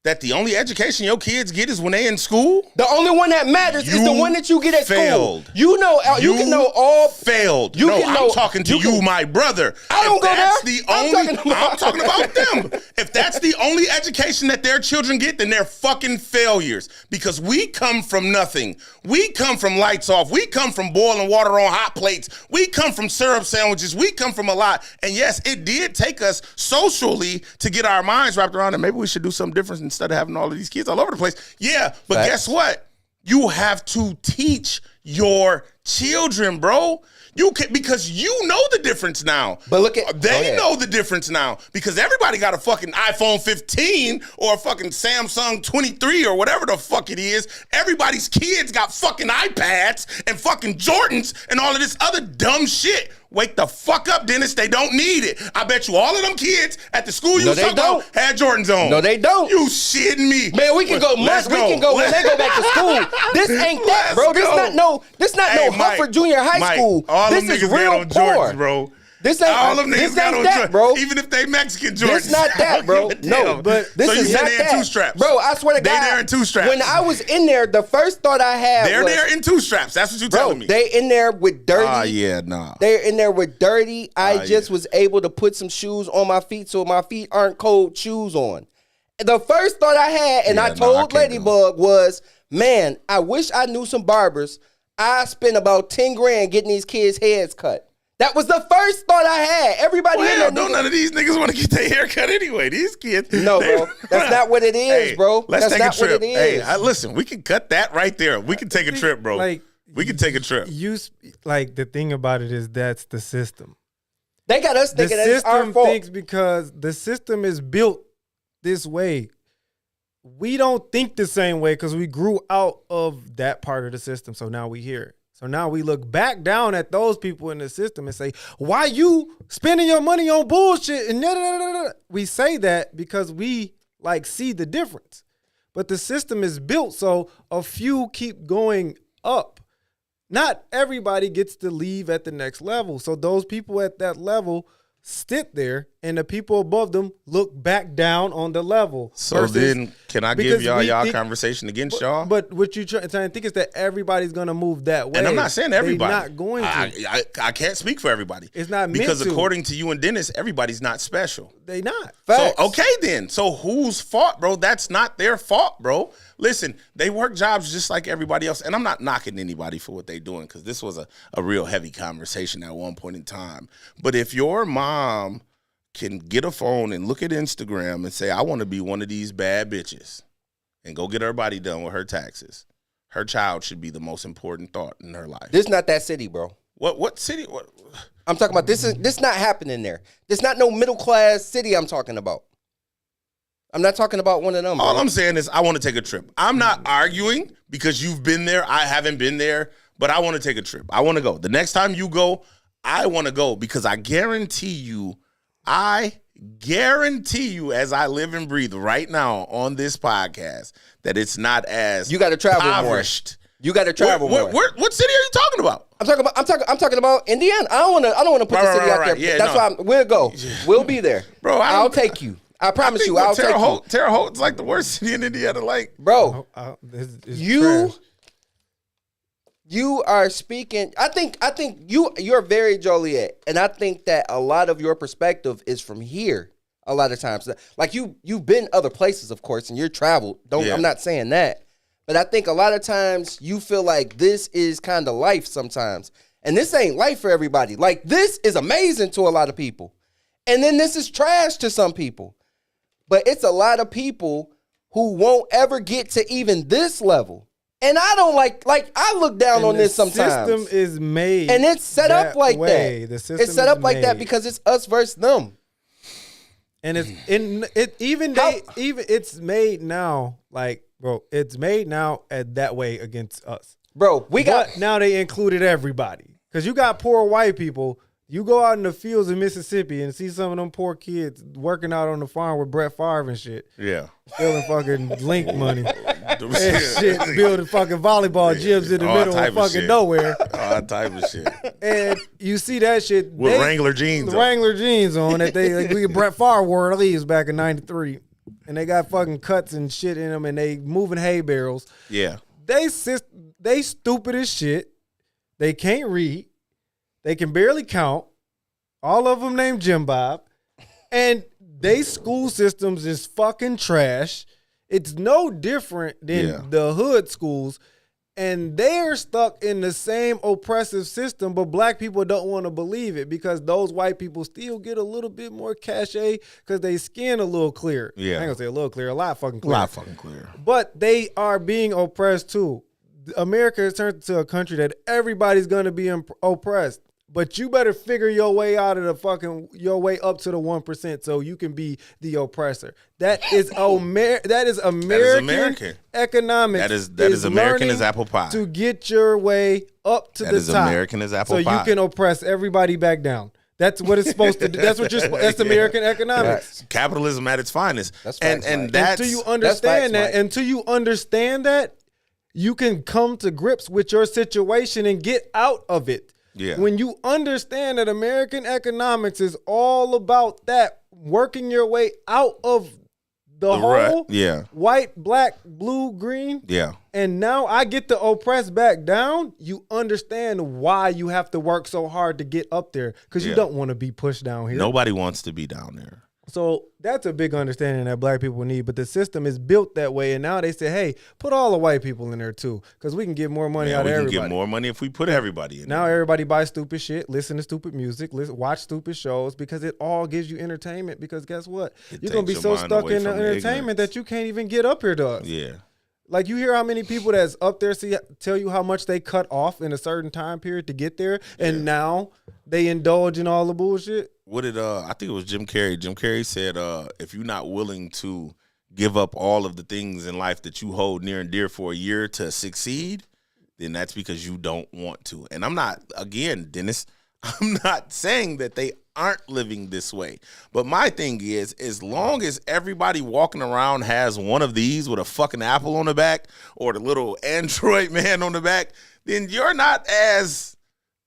A: that the only education your kids get is when they in school?
B: The only one that matters is the one that you get at
A: failed.
B: school. You know, you can know all.
A: Failed.
B: You
A: no,
B: can
A: I'm
B: know,
A: talking to you, my brother.
B: I don't
A: if
B: go
A: that's
B: there.
A: The only, I'm talking about them. If that's the only education that their children get, then they're fucking failures. Because we come from nothing. We come from lights off. We come from boiling water on hot plates. We come from syrup sandwiches. We come from a lot. And yes, it did take us socially to get our minds wrapped around it. Maybe we should do something different instead of having all of these kids all over the place. Yeah, but guess what? You have to teach your children, bro. You can, because you know the difference now.
B: But look at
A: they know the difference now because everybody got a fucking iPhone 15 or a fucking Samsung 23 or whatever the fuck it is. Everybody's kids got fucking iPads and fucking Jordans and all of this other dumb shit. Wake the fuck up, Dennis. They don't need it. I bet you all of them kids at the school you talking about had Jordans on.
B: No, they don't.
A: You shitting me.
B: Man, we can go months. We can go when they go back to school. This ain't that, bro. This not no Hufford Junior High School.
A: All
B: this
A: them
B: is
A: niggas
B: real
A: got on
B: poor.
A: Jordans, bro.
B: This ain't
A: all them niggas got on
B: that,
A: Jordans,
B: bro.
A: Even if they Mexican Jordans.
B: This not that, bro. No,
D: but
B: this
A: so you
B: is
A: said
B: not
A: they
B: that.
A: in two straps,
B: bro. I swear to God,
A: they there in two straps.
B: When I was in there, the first thought I had
A: they're
B: was,
A: there in two straps. That's what you telling me.
B: They in there with dirty.
A: Yeah, nah.
B: They're in there with dirty. I just was able to put some shoes on my feet so my feet aren't cold shoes on. The first thought I had, and I told Ladybug was, man, I wish I knew some barbers. I spent about 10 grand getting these kids' heads cut. That was the first thought I had. Everybody in there.
A: Don't none of these niggas want to get their hair cut anyway. These kids.
B: No, bro. That's not what it is, bro.
A: Let's
B: That's
A: take
B: not
A: a trip.
B: What it is.
A: Hey, listen, we can cut that right there. We can take a trip, bro. We can take a trip.
D: The thing about it is that's the system.
B: They got us thinking that it's our fault.
D: The system thinks because the system is built this way. We don't think the same way because we grew out of that part of the system. So now we hear it. So now we look back down at those people in the system and say, why you spending your money on bullshit? And we say that because we see the difference. But the system is built so a few keep going up. Not everybody gets to leave at the next level. So those people at that level sit there and the people above them look back down on the level.
A: So then can I give y'all conversation against y'all?
D: But what you trying to think is that everybody's going to move that way.
A: And I'm not saying everybody.
D: They're not going to.
A: I can't speak for everybody.
D: It's not meant
A: because
D: to.
A: According to you and Dennis, everybody's not special.
D: They not.
B: Facts.
A: So, okay then. So whose fault, bro? That's not their fault, bro. Listen, they work jobs just like everybody else. And I'm not knocking anybody for what they're doing because this was a real heavy conversation at one point in time. But if your mom can get a phone and look at Instagram and say, I want to be one of these bad bitches and go get her body done with her taxes. her child should be the most important thought in her life.
B: This not that city, bro.
A: What city? What?
B: I'm talking about this not happening there. This not no middle class city I'm talking about. I'm not talking about one of them.
A: All
B: bro.
A: I'm saying is I want to take a trip. I'm not arguing because you've been there. I haven't been there, but I want to take a trip. I want to go. The next time you go, I want to go because I guarantee you, as I live and breathe right now on this podcast, that it's not as
B: You got to travel
A: impoverished.
B: more. You got to travel more.
A: What city are you talking about?
B: I'm talking about Indiana. I don't want to put the city out there.
A: Yeah,
B: That's why we'll go. We'll be there,
A: Bro,
B: I'll take you. I promise you, I'll take you.
A: Terre Haute's like the worst city in Indiana. Like,
B: Bro,
D: It's
B: you
D: trash.
B: you are speaking. I think you're very Joliet, and I think that a lot of your perspective is from here. A lot of times, like you've been other places, of course, and you're traveled. I'm not saying that, but I think a lot of times you feel like this is kind of life sometimes, and this ain't life for everybody. Like this is amazing to a lot of people, and then this is trash to some people. But it's a lot of people who won't ever get to even this level. And I don't like I look down on this sometimes.
D: The system is made.
B: And it's set up like
D: way.
B: that.
D: The system
B: It's set
D: is
B: up like that
D: made.
B: because it's us versus them.
D: And it's made now, like, bro, it's made now that way against us.
B: Bro,
D: But now they included everybody. Because you got poor white people. You go out in the fields of Mississippi and see some of them poor kids working out on the farm with Brett Favre and shit.
A: yeah.
D: Stealing fucking link money. And shit, building fucking volleyball gyms in the
A: All
D: middle
A: type
D: of
A: of
D: fucking
A: shit.
D: nowhere.
A: All that type of shit.
D: And you see that shit.
A: With Wrangler jeans
D: The
A: on.
D: Wrangler jeans on that they like, we Brett Favre wore these back in '93. And they got fucking cuts and shit in them and they moving hay barrels.
A: Yeah.
D: They stupid as shit. They can't read. They can barely count. All of them named Jim Bob. And they school systems is fucking trash. It's no different than the hood schools. And they're stuck in the same oppressive system, but black people don't want to believe it because those white people still get a little bit more cachet because they skin a little clear.
A: Yeah.
D: I ain't gonna say a little clear, a lot fucking clear.
A: A lot fucking clear.
D: But they are being oppressed too. America has turned into a country that everybody's gonna be oppressed. But you better figure your way out of your way up to the 1% so you can be the oppressor. That is American economics.
A: That is American as
D: learning
A: apple pie.
D: To get your way up to
A: That
D: the
A: is
D: top.
A: American as apple
D: so
A: pie.
D: you can oppress everybody back down. That's what it's supposed to do. That's what that's American economics.
A: Capitalism at its finest.
B: That's facts,
A: and
B: Mike.
A: that's
D: Until you understand
B: facts, Mike.
D: until you understand that, you can come to grips with your situation and get out of it.
A: Yeah.
D: When you understand that American economics is all about that, working your way out of the hole,
A: yeah.
D: white, black, blue, green,
A: Yeah.
D: and now I get to oppress back down, you understand why you have to work so hard to get up there because you
A: Yeah.
D: don't want to be pushed down here.
A: Nobody wants to be down there.
D: So that's a big understanding that black people need, but the system is built that way. And now they say, hey, put all the white people in there too, because we can get more money
A: Man,
D: out
A: we
D: of
A: can
D: everybody.
A: get more money if we put everybody in.
D: Now
A: there.
D: everybody buys stupid shit, listen to stupid music, watch stupid shows because it all gives you entertainment. Because guess what? You're going to be
A: takes
D: so
A: your mind
D: stuck
A: away
D: in the
A: from the
D: entertainment
A: ignorance.
D: that you can't even get up here to us.
A: Yeah.
D: Like you hear how many people that's up there tell you how much they cut off in a certain time period to get there, and now they indulge in all the bullshit.
A: What did I think it was Jim Carrey. Jim Carrey said, if you're not willing to give up all of the things in life that you hold near and dear for a year to succeed, then that's because you don't want to. And I'm not, again, Dennis, I'm not saying that they aren't living this way. But my thing is, as long as everybody walking around has one of these with a fucking apple on the back or the little Android man on the back, then you're not as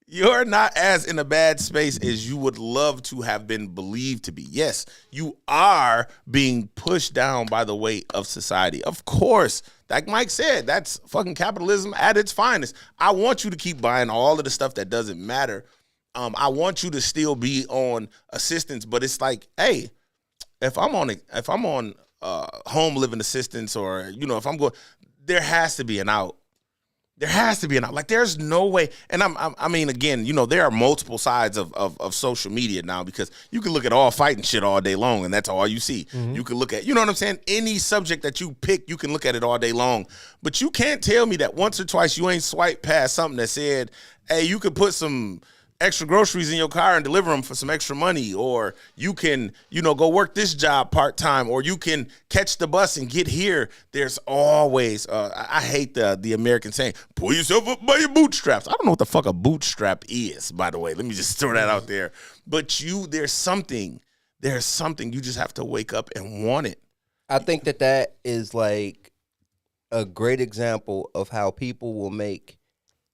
A: in a bad space as you would love to have been believed to be. Yes, you are being pushed down by the weight of society. Of course, like Mike said, that's fucking capitalism at its finest. I want you to keep buying all of the stuff that doesn't matter. I want you to still be on assistance, but it's like, hey, if I'm on home living assistance, or if I'm going, there has to be an out. There has to be an out. Like, there's no way. And I mean, again, there are multiple sides of social media now, because you can look at all fighting shit all day long, and that's all you see.
D: Mm-hmm.
A: You can look at, you know what I'm saying? Any subject that you pick, you can look at it all day long. But you can't tell me that once or twice you ain't swiped past something that said, hey, you could put some extra groceries in your car and deliver them for some extra money, or you can, go work this job part-time, or you can catch the bus and get here. There's always, I hate the American saying, pull yourself up by your bootstraps. I don't know what the fuck a bootstrap is, by the way. Let me just throw that out there. But there's something, you just have to wake up and want it.
B: I think that is like a great example of how people will make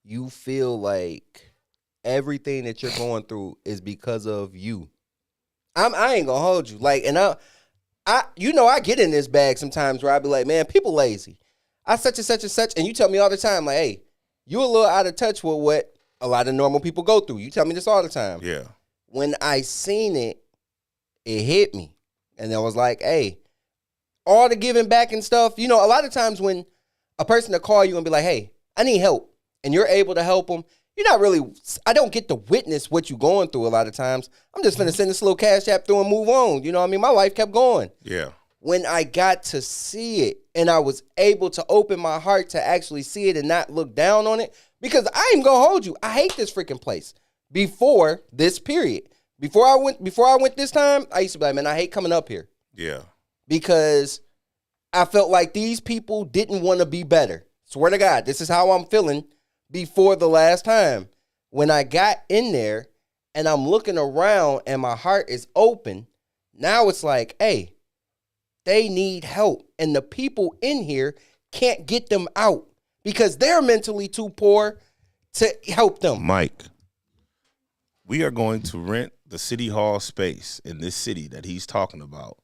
B: you feel like everything that you're going through is because of you. I ain't gonna hold you. Like, and I get in this bag sometimes where I be like, man, people lazy. I such and such and such, and you tell me all the time, like, hey, you a little out of touch with what a lot of normal people go through. You tell me this all the time.
A: Yeah.
B: When I seen it, it hit me. And I was like, hey, all the giving back and stuff, a lot of times when a person will call you and be like, hey, I need help, and you're able to help them, you're not really, I don't get to witness what you're going through a lot of times. I'm just finna send this little cash app through and move on. You know what I mean? My life kept going.
A: Yeah.
B: When I got to see it and I was able to open my heart to actually see it and not look down on it, because I ain't gonna hold you. I hate this freaking place. Before this period, before I went this time, I used to be like, man, I hate coming up here.
A: Yeah.
B: Because I felt like these people didn't want to be better. Swear to God, this is how I'm feeling. Before the last time, when I got in there and I'm looking around and my heart is open, now it's like, hey, they need help. And the people in here can't get them out because they're mentally too poor to help them.
A: Mike, we are going to rent the city hall space in this city that he's talking about,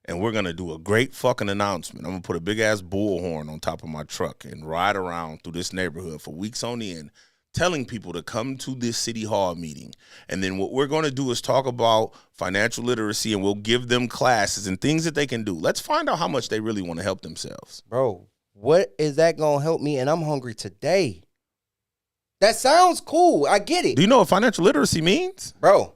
A: and we're going to do a great fucking announcement. I'm going to put a big-ass bullhorn on top of my truck and ride around through this neighborhood for weeks on end, telling people to come to this city hall meeting. And then what we're going to do is talk about financial literacy, and we'll give them classes and things that they can do. Let's find out how much they really want to help themselves.
B: Bro, what is that going to help me? And I'm hungry today. That sounds cool. I get it.
A: Do you know what financial literacy means?
B: Bro,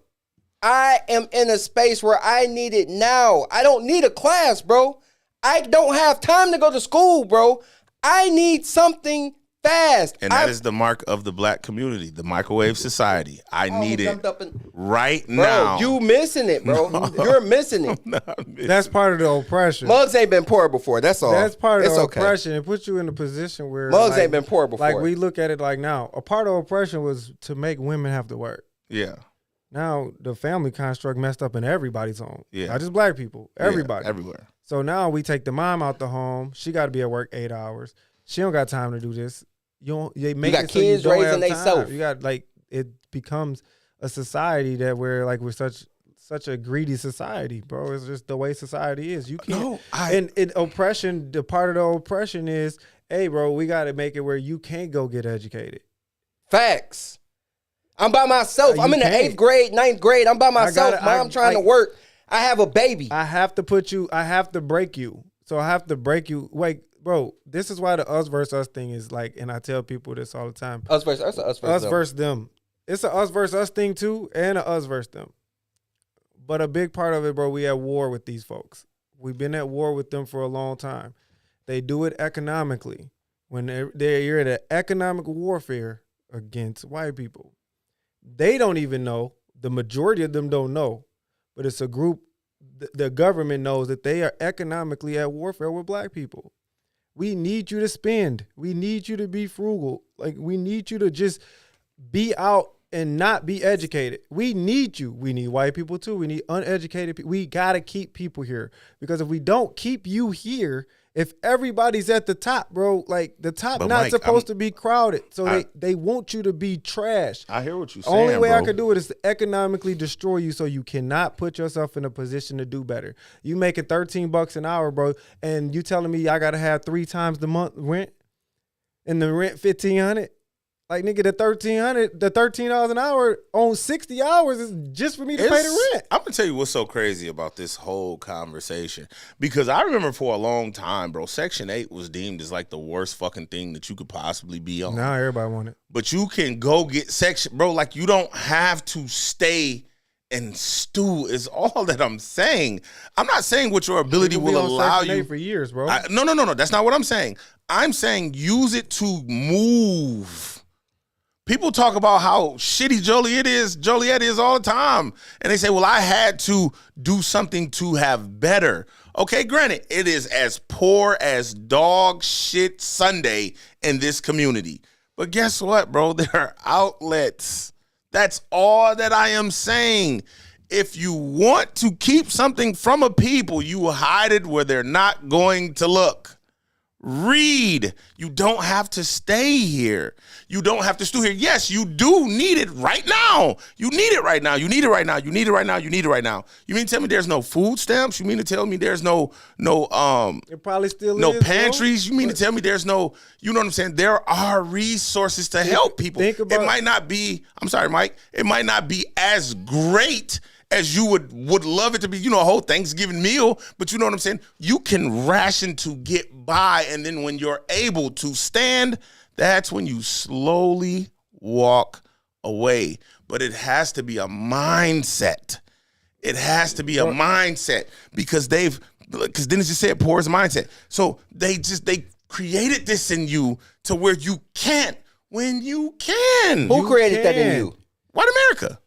B: I am in a space where I need it now. I don't need a class, bro. I don't have time to go to school, bro. I need something fast.
A: And that is the mark of the black community, the microwave society. I need it right now.
B: Bro, you missing it, bro. You're missing it.
D: That's part of the oppression.
B: Mugs ain't been poor before. That's all.
D: That's part of the
B: okay.
D: oppression. It puts you in a position where
B: Mugs ain't been poor before.
D: Like we look at it like now, a part of oppression was to make women have to work.
A: Yeah.
D: Now the family construct messed up in everybody's home.
A: Yeah.
D: Not just black people. Everybody.
A: Yeah, everywhere.
D: So now we take the mom out the home. She got to be at work 8 hours. She don't got time to do this. You
B: got kids raising themselves.
D: You got it becomes a society that we're such a greedy society, bro. It's just the way society is. You can't. And oppression. The part of the oppression is, hey, bro, we got to make it where you can't go get educated.
B: Facts. I'm by myself. I'm in the 8th grade, 9th grade. I'm by myself. Mom trying to work. I have a baby.
D: I have to break you. So I have to break you. Wait, bro, this is why the us versus us thing is like, and I tell people this all the time.
B: Us versus
D: them. It's a us versus us thing too, and a us versus them. But a big part of it, bro, we at war with these folks. We've been at war with them for a long time. They do it economically. When you're in an economic warfare against white people. They don't even know. The majority of them don't know. But it's a group, the government knows that they are economically at warfare with black people. We need you to spend. We need you to be frugal. Like, we need you to just be out and not be educated. We need you. We need white people too. We need uneducated people. We got to keep people here. Because if we don't keep you here, if everybody's at the top, bro, like the top but not Mike, supposed to be crowded. So they want you to be trash.
A: I hear what you're saying.
D: Only way
A: bro.
D: I could do it is to economically destroy you so you cannot put yourself in a position to do better. You making $13 an hour, bro, and you telling me I gotta have 3 times the month rent and the rent $1,500? Like, nigga, the $13 an hour on 60 hours is just for me to pay the rent.
A: I'm gonna tell you what's so crazy about this whole conversation, because I remember for a long time, bro, Section 8 was deemed as like the worst fucking thing that you could possibly be on.
D: Now everybody want it.
A: But you can go get Section, bro. Like, you don't have to stay and stew. Is all that I'm saying. I'm not saying what your ability will allow
D: Section 8
A: you
D: for years, bro.
A: No. That's not what I'm saying. I'm saying use it to move. People talk about how shitty Joliet is all the time. And they say, well, I had to do something to have better. Okay, granted, it is as poor as dog shit Sunday in this community. But guess what, bro? There are outlets. That's all that I am saying. If you want to keep something from a people, you hide it where they're not going to look. Read. You don't have to stay here. You don't have to stew here. Yes, you do need it right now. You need it right now. You need it right now. You need it right now. You need it right now. You mean to tell me there's no food stamps? You mean to tell me there's no
D: it probably still
A: no
D: is,
A: pantries?
D: Bro.
A: You mean to tell me there's no, you know what I'm saying? There are resources to help people.
D: Think about,
A: it might not be, I'm sorry, Mike, it might not be as great as you would love it to be, you know, a whole Thanksgiving meal, but you know what I'm saying? You can ration to get by, and then when you're able to stand, that's when you slowly walk away. But it has to be a mindset. It has to be a mindset, because Dennis just said poor is a mindset. So they created this in you to where you can't when you can.
B: Who created that in you?
A: White America.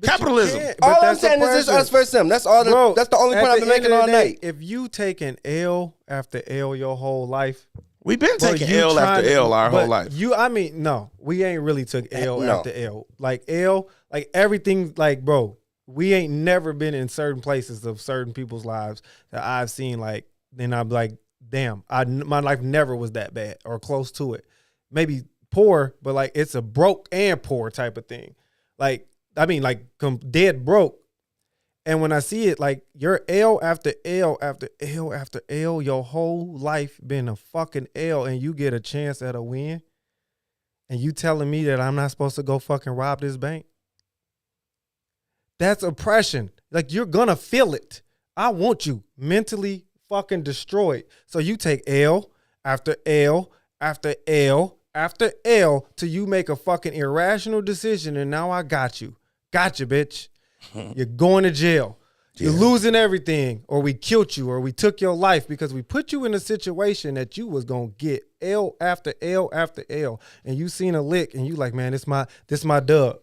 A: Capitalism.
B: All I'm saying is this us versus them. That's all.
D: Bro,
B: that's the only point I've been making all night.
D: If you take an L after L your whole life,
A: we've been taking L after L our whole life.
D: No, we ain't really took L
B: No.
D: after L. Like L, like everything, like, bro, we ain't never been in certain places of certain people's lives that I've seen. Like, then I'm like, damn, my life never was that bad or close to it. Maybe poor, but like it's a broke and poor type of thing. Like, I mean, like dead broke. And when I see it, like your L after L after L after L, your whole life been a fucking L, and you get a chance at a win, and you telling me that I'm not supposed to go fucking rob this bank? That's oppression. Like, you're gonna feel it. I want you mentally fucking destroyed. So you take L after L after L after L till you make a fucking irrational decision, and now I got you. Gotcha, bitch. You're going to jail. You're losing everything, or we killed you, or we took your life because we put you in a situation that you was gonna get L after L after L, and you seen a lick, and you like, man, this my dub.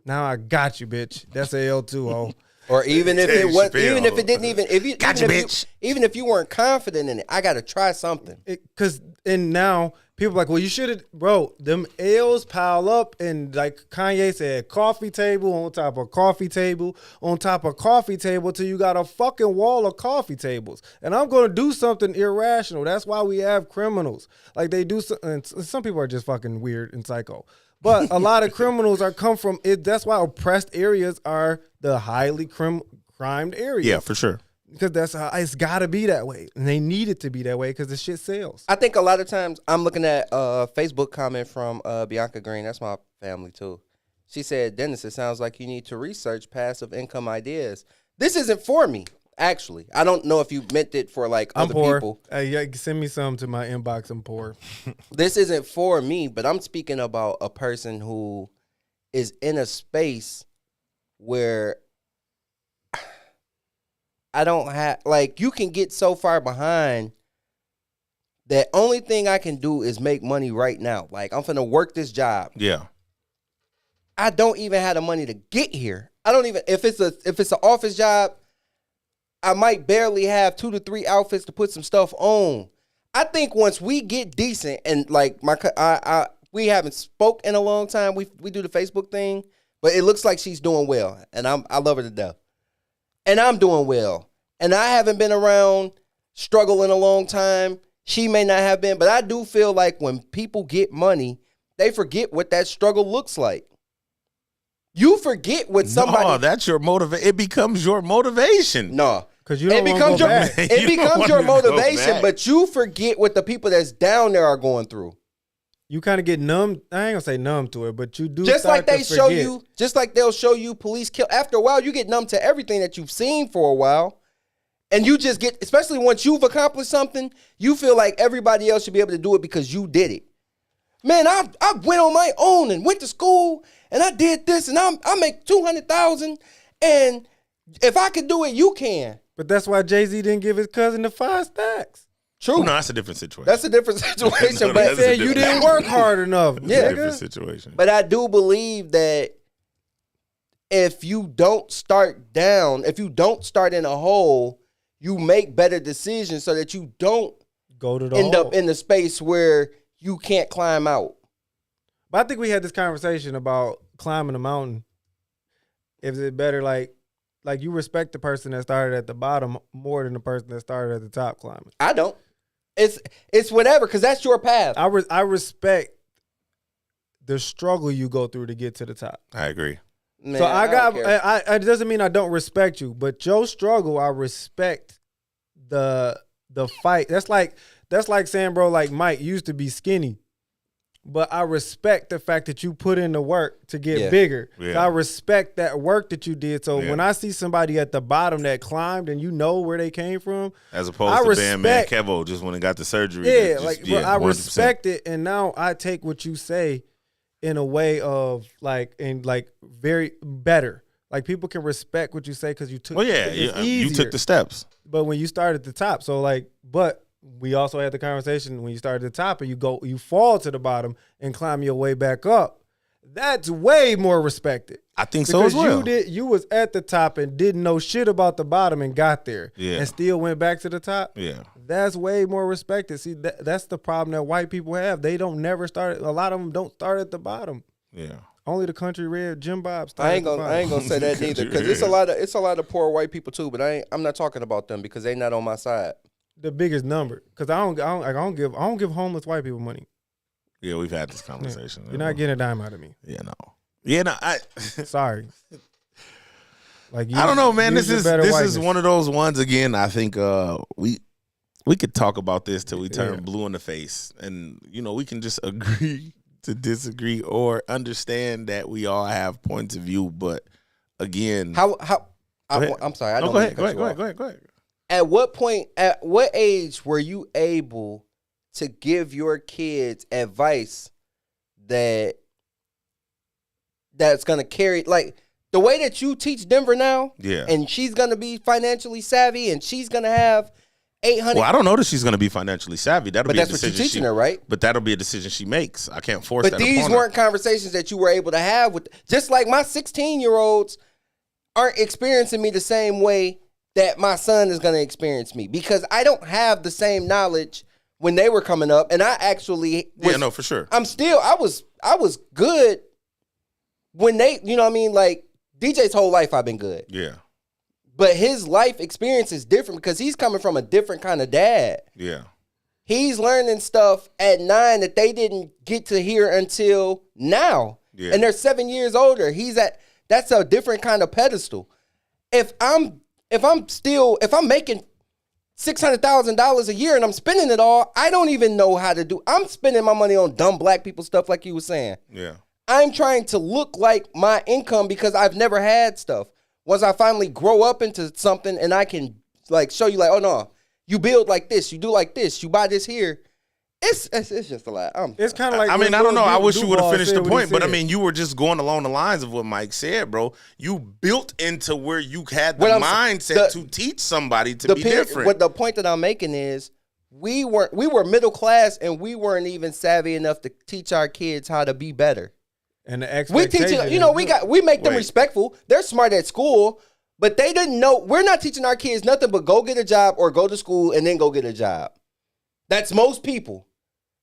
D: Now I got you, bitch. That's a L too, oh.
B: Or even if it was,
A: Chappelle.
B: even if it didn't even, even if you weren't confident in it, I got to try something.
D: And now people are like, well, you should have, bro. Them L's pile up, and like Kanye said, coffee table on top of coffee table on top of coffee table till you got a fucking wall of coffee tables. And I'm gonna do something irrational. That's why we have criminals. Like, they do, and some people are just fucking weird and psycho. But a lot of criminals come from it. That's why oppressed areas are the highly crimed areas.
A: Yeah, for sure.
D: Because that's how it's got to be that way. And they need it to be that way because the shit sells.
B: I think a lot of times I'm looking at a Facebook comment from Bianca Green. That's my family too. She said, Dennis, it sounds like you need to research passive income ideas. This isn't for me, actually. I don't know if you meant it for like
D: I'm
B: other
D: poor.
B: people.
D: Yeah, send me some to my inbox. I'm poor.
B: This isn't for me, but I'm speaking about a person who is in a space where I don't have, like, you can get so far behind that only thing I can do is make money right now. Like, I'm finna work this job.
A: Yeah.
B: I don't even have the money to get here. I don't even, if it's an office job, I might barely have 2 to 3 outfits to put some stuff on. I think once we get decent, and like we haven't spoke in a long time. We do the Facebook thing, but it looks like she's doing well, and I love her to death. And I'm doing well, and I haven't been around struggle in a long time. She may not have been, but I do feel like when people get money, they forget what that struggle looks like. You forget what somebody.
A: No, that's your motivation. It becomes your motivation.
B: No.
D: Because you don't want to go back.
B: It becomes your motivation, but you forget what the people that's down there are going through.
D: you kind of get numb. I ain't gonna say numb to it, but you do
B: Just
D: start
B: like they
D: to
B: show
D: forget.
B: you, just like they'll show you police kill. After a while, you get numb to everything that you've seen for a while. And you just get, especially once you've accomplished something, you feel like everybody else should be able to do it because you did it. Man, I went on my own and went to school and I did this and I make $200,000 and if I could do it, you can.
D: But that's why Jay-Z didn't give his cousin the 5 stacks.
B: True.
A: No, that's a different situation.
B: That's a different situation.
A: No,
B: but
A: that's a
D: Said
A: different-
D: you didn't work hard enough.
A: It's a
B: Yeah.
A: different situation.
B: But I do believe that if you don't start down, if you don't start in a hole, you make better decisions so that you don't
D: Go to the
B: end
D: hole.
B: up in the space where you can't climb out.
D: But I think we had this conversation about climbing a mountain. Is it better like you respect the person that started at the bottom more than the person that started at the top climbing?
B: I don't. It's whatever, because that's your path.
D: I respect the struggle you go through to get to the top.
A: I agree.
B: Man,
D: So I
B: don't care.
D: it doesn't mean I don't respect you, but your struggle, I respect the fight. That's like saying, bro, like Mike used to be skinny, but I respect the fact that you put in the work to get bigger.
A: Yeah.
D: So I respect that work that you did. So
A: Yeah.
D: when I see somebody at the bottom that climbed and you know where they came from,
A: As opposed
D: I
A: to Bam Man
D: respect-
A: Kevo just when he got the surgery.
D: yeah,
A: just-
D: like
A: yeah,
D: but I
A: 100%.
D: respect it, and now I take what you say in a way of like very better. Like people can respect what you say because you took.
A: Well, yeah,
D: it's
A: you
D: easier.
A: took the steps.
D: But when you start at the top, so like, but we also had the conversation when you start at the top and you fall to the bottom and climb your way back up. That's way more respected.
A: I think so as well.
D: You was at the top and didn't know shit about the bottom and got there,
A: Yeah.
D: and still went back to the top.
A: Yeah.
D: That's way more respected. See, that's the problem that white people have. They don't never start. A lot of them don't start at the bottom.
A: Yeah.
D: Only the country red Jim Bob started.
B: I ain't gonna say that neither, because it's a lot of poor white people too. But I'm not talking about them because they not on my side.
D: the biggest number because I don't give homeless white people money.
A: Yeah, we've had this conversation.
D: You're not getting a dime out of me.
A: Yeah, no. Yeah, no.
D: Sorry. Like
A: I don't know, man.
D: use
A: This
D: your better
A: is
D: whiteness.
A: one of those ones again. I think we could talk about this till we turn
D: Yeah.
A: blue in the face, and we can just agree to disagree or understand that we all have points of view. But again,
B: I'm sorry. I don't
A: go
B: mean
A: ahead.
B: to
A: Go
B: cut
A: ahead.
B: you
A: Go
B: off.
A: ahead. Go ahead. Go ahead.
B: At what point, at what age were you able to give your kids advice that's gonna carry, like the way that you teach Denver now?
A: Yeah.
B: And she's gonna be financially savvy, and she's gonna have 800.
A: Well, I don't know that she's going to be financially savvy. That'll
B: but
A: be a
B: that's what you're
A: decision
B: teaching her, right?
A: But that'll be a decision she makes. I can't force
B: But
A: that
B: these
A: upon her.
B: weren't conversations that you were able to have with, just like my 16-year-olds aren't experiencing me the same way that my son is going to experience me, because I don't have the same knowledge when they were coming up, and I actually was,
A: Yeah, no, for sure.
B: I was good when they, you know what I mean? Like DJ's whole life I've been good.
A: Yeah.
B: But his life experience is different because he's coming from a different kind of dad.
A: Yeah.
B: He's learning stuff at 9 that they didn't get to hear until now.
A: Yeah.
B: And they're 7 years older. That's a different kind of pedestal. If I'm making $600,000 a year and I'm spending it all, I don't even know how to do. I'm spending my money on dumb black people stuff, like you were saying.
A: Yeah.
B: I'm trying to look like my income because I've never had stuff. Once I finally grow up into something and I can like show you, like, oh no, you build like this, you do like this, you buy this here. It's just a lot.
D: It's kind of like
A: I mean,
D: when
A: I don't know. I
D: Lil
A: wish you would have
D: Duval
A: finished the
D: said what he
A: point, but I
D: said.
A: mean, you were just going along the lines of what Mike said, bro. You built into where you had the
B: What I'm
A: mindset
B: the-
A: to teach somebody to be different.
B: What the point that I'm making is we were middle class and we weren't even savvy enough to teach our kids how to be better.
D: and the
B: We teach
D: expectation.
B: we make them
A: Wait.
B: respectful. They're smart at school, but they didn't know. We're not teaching our kids nothing but go get a job or go to school and then go get a job. That's most people.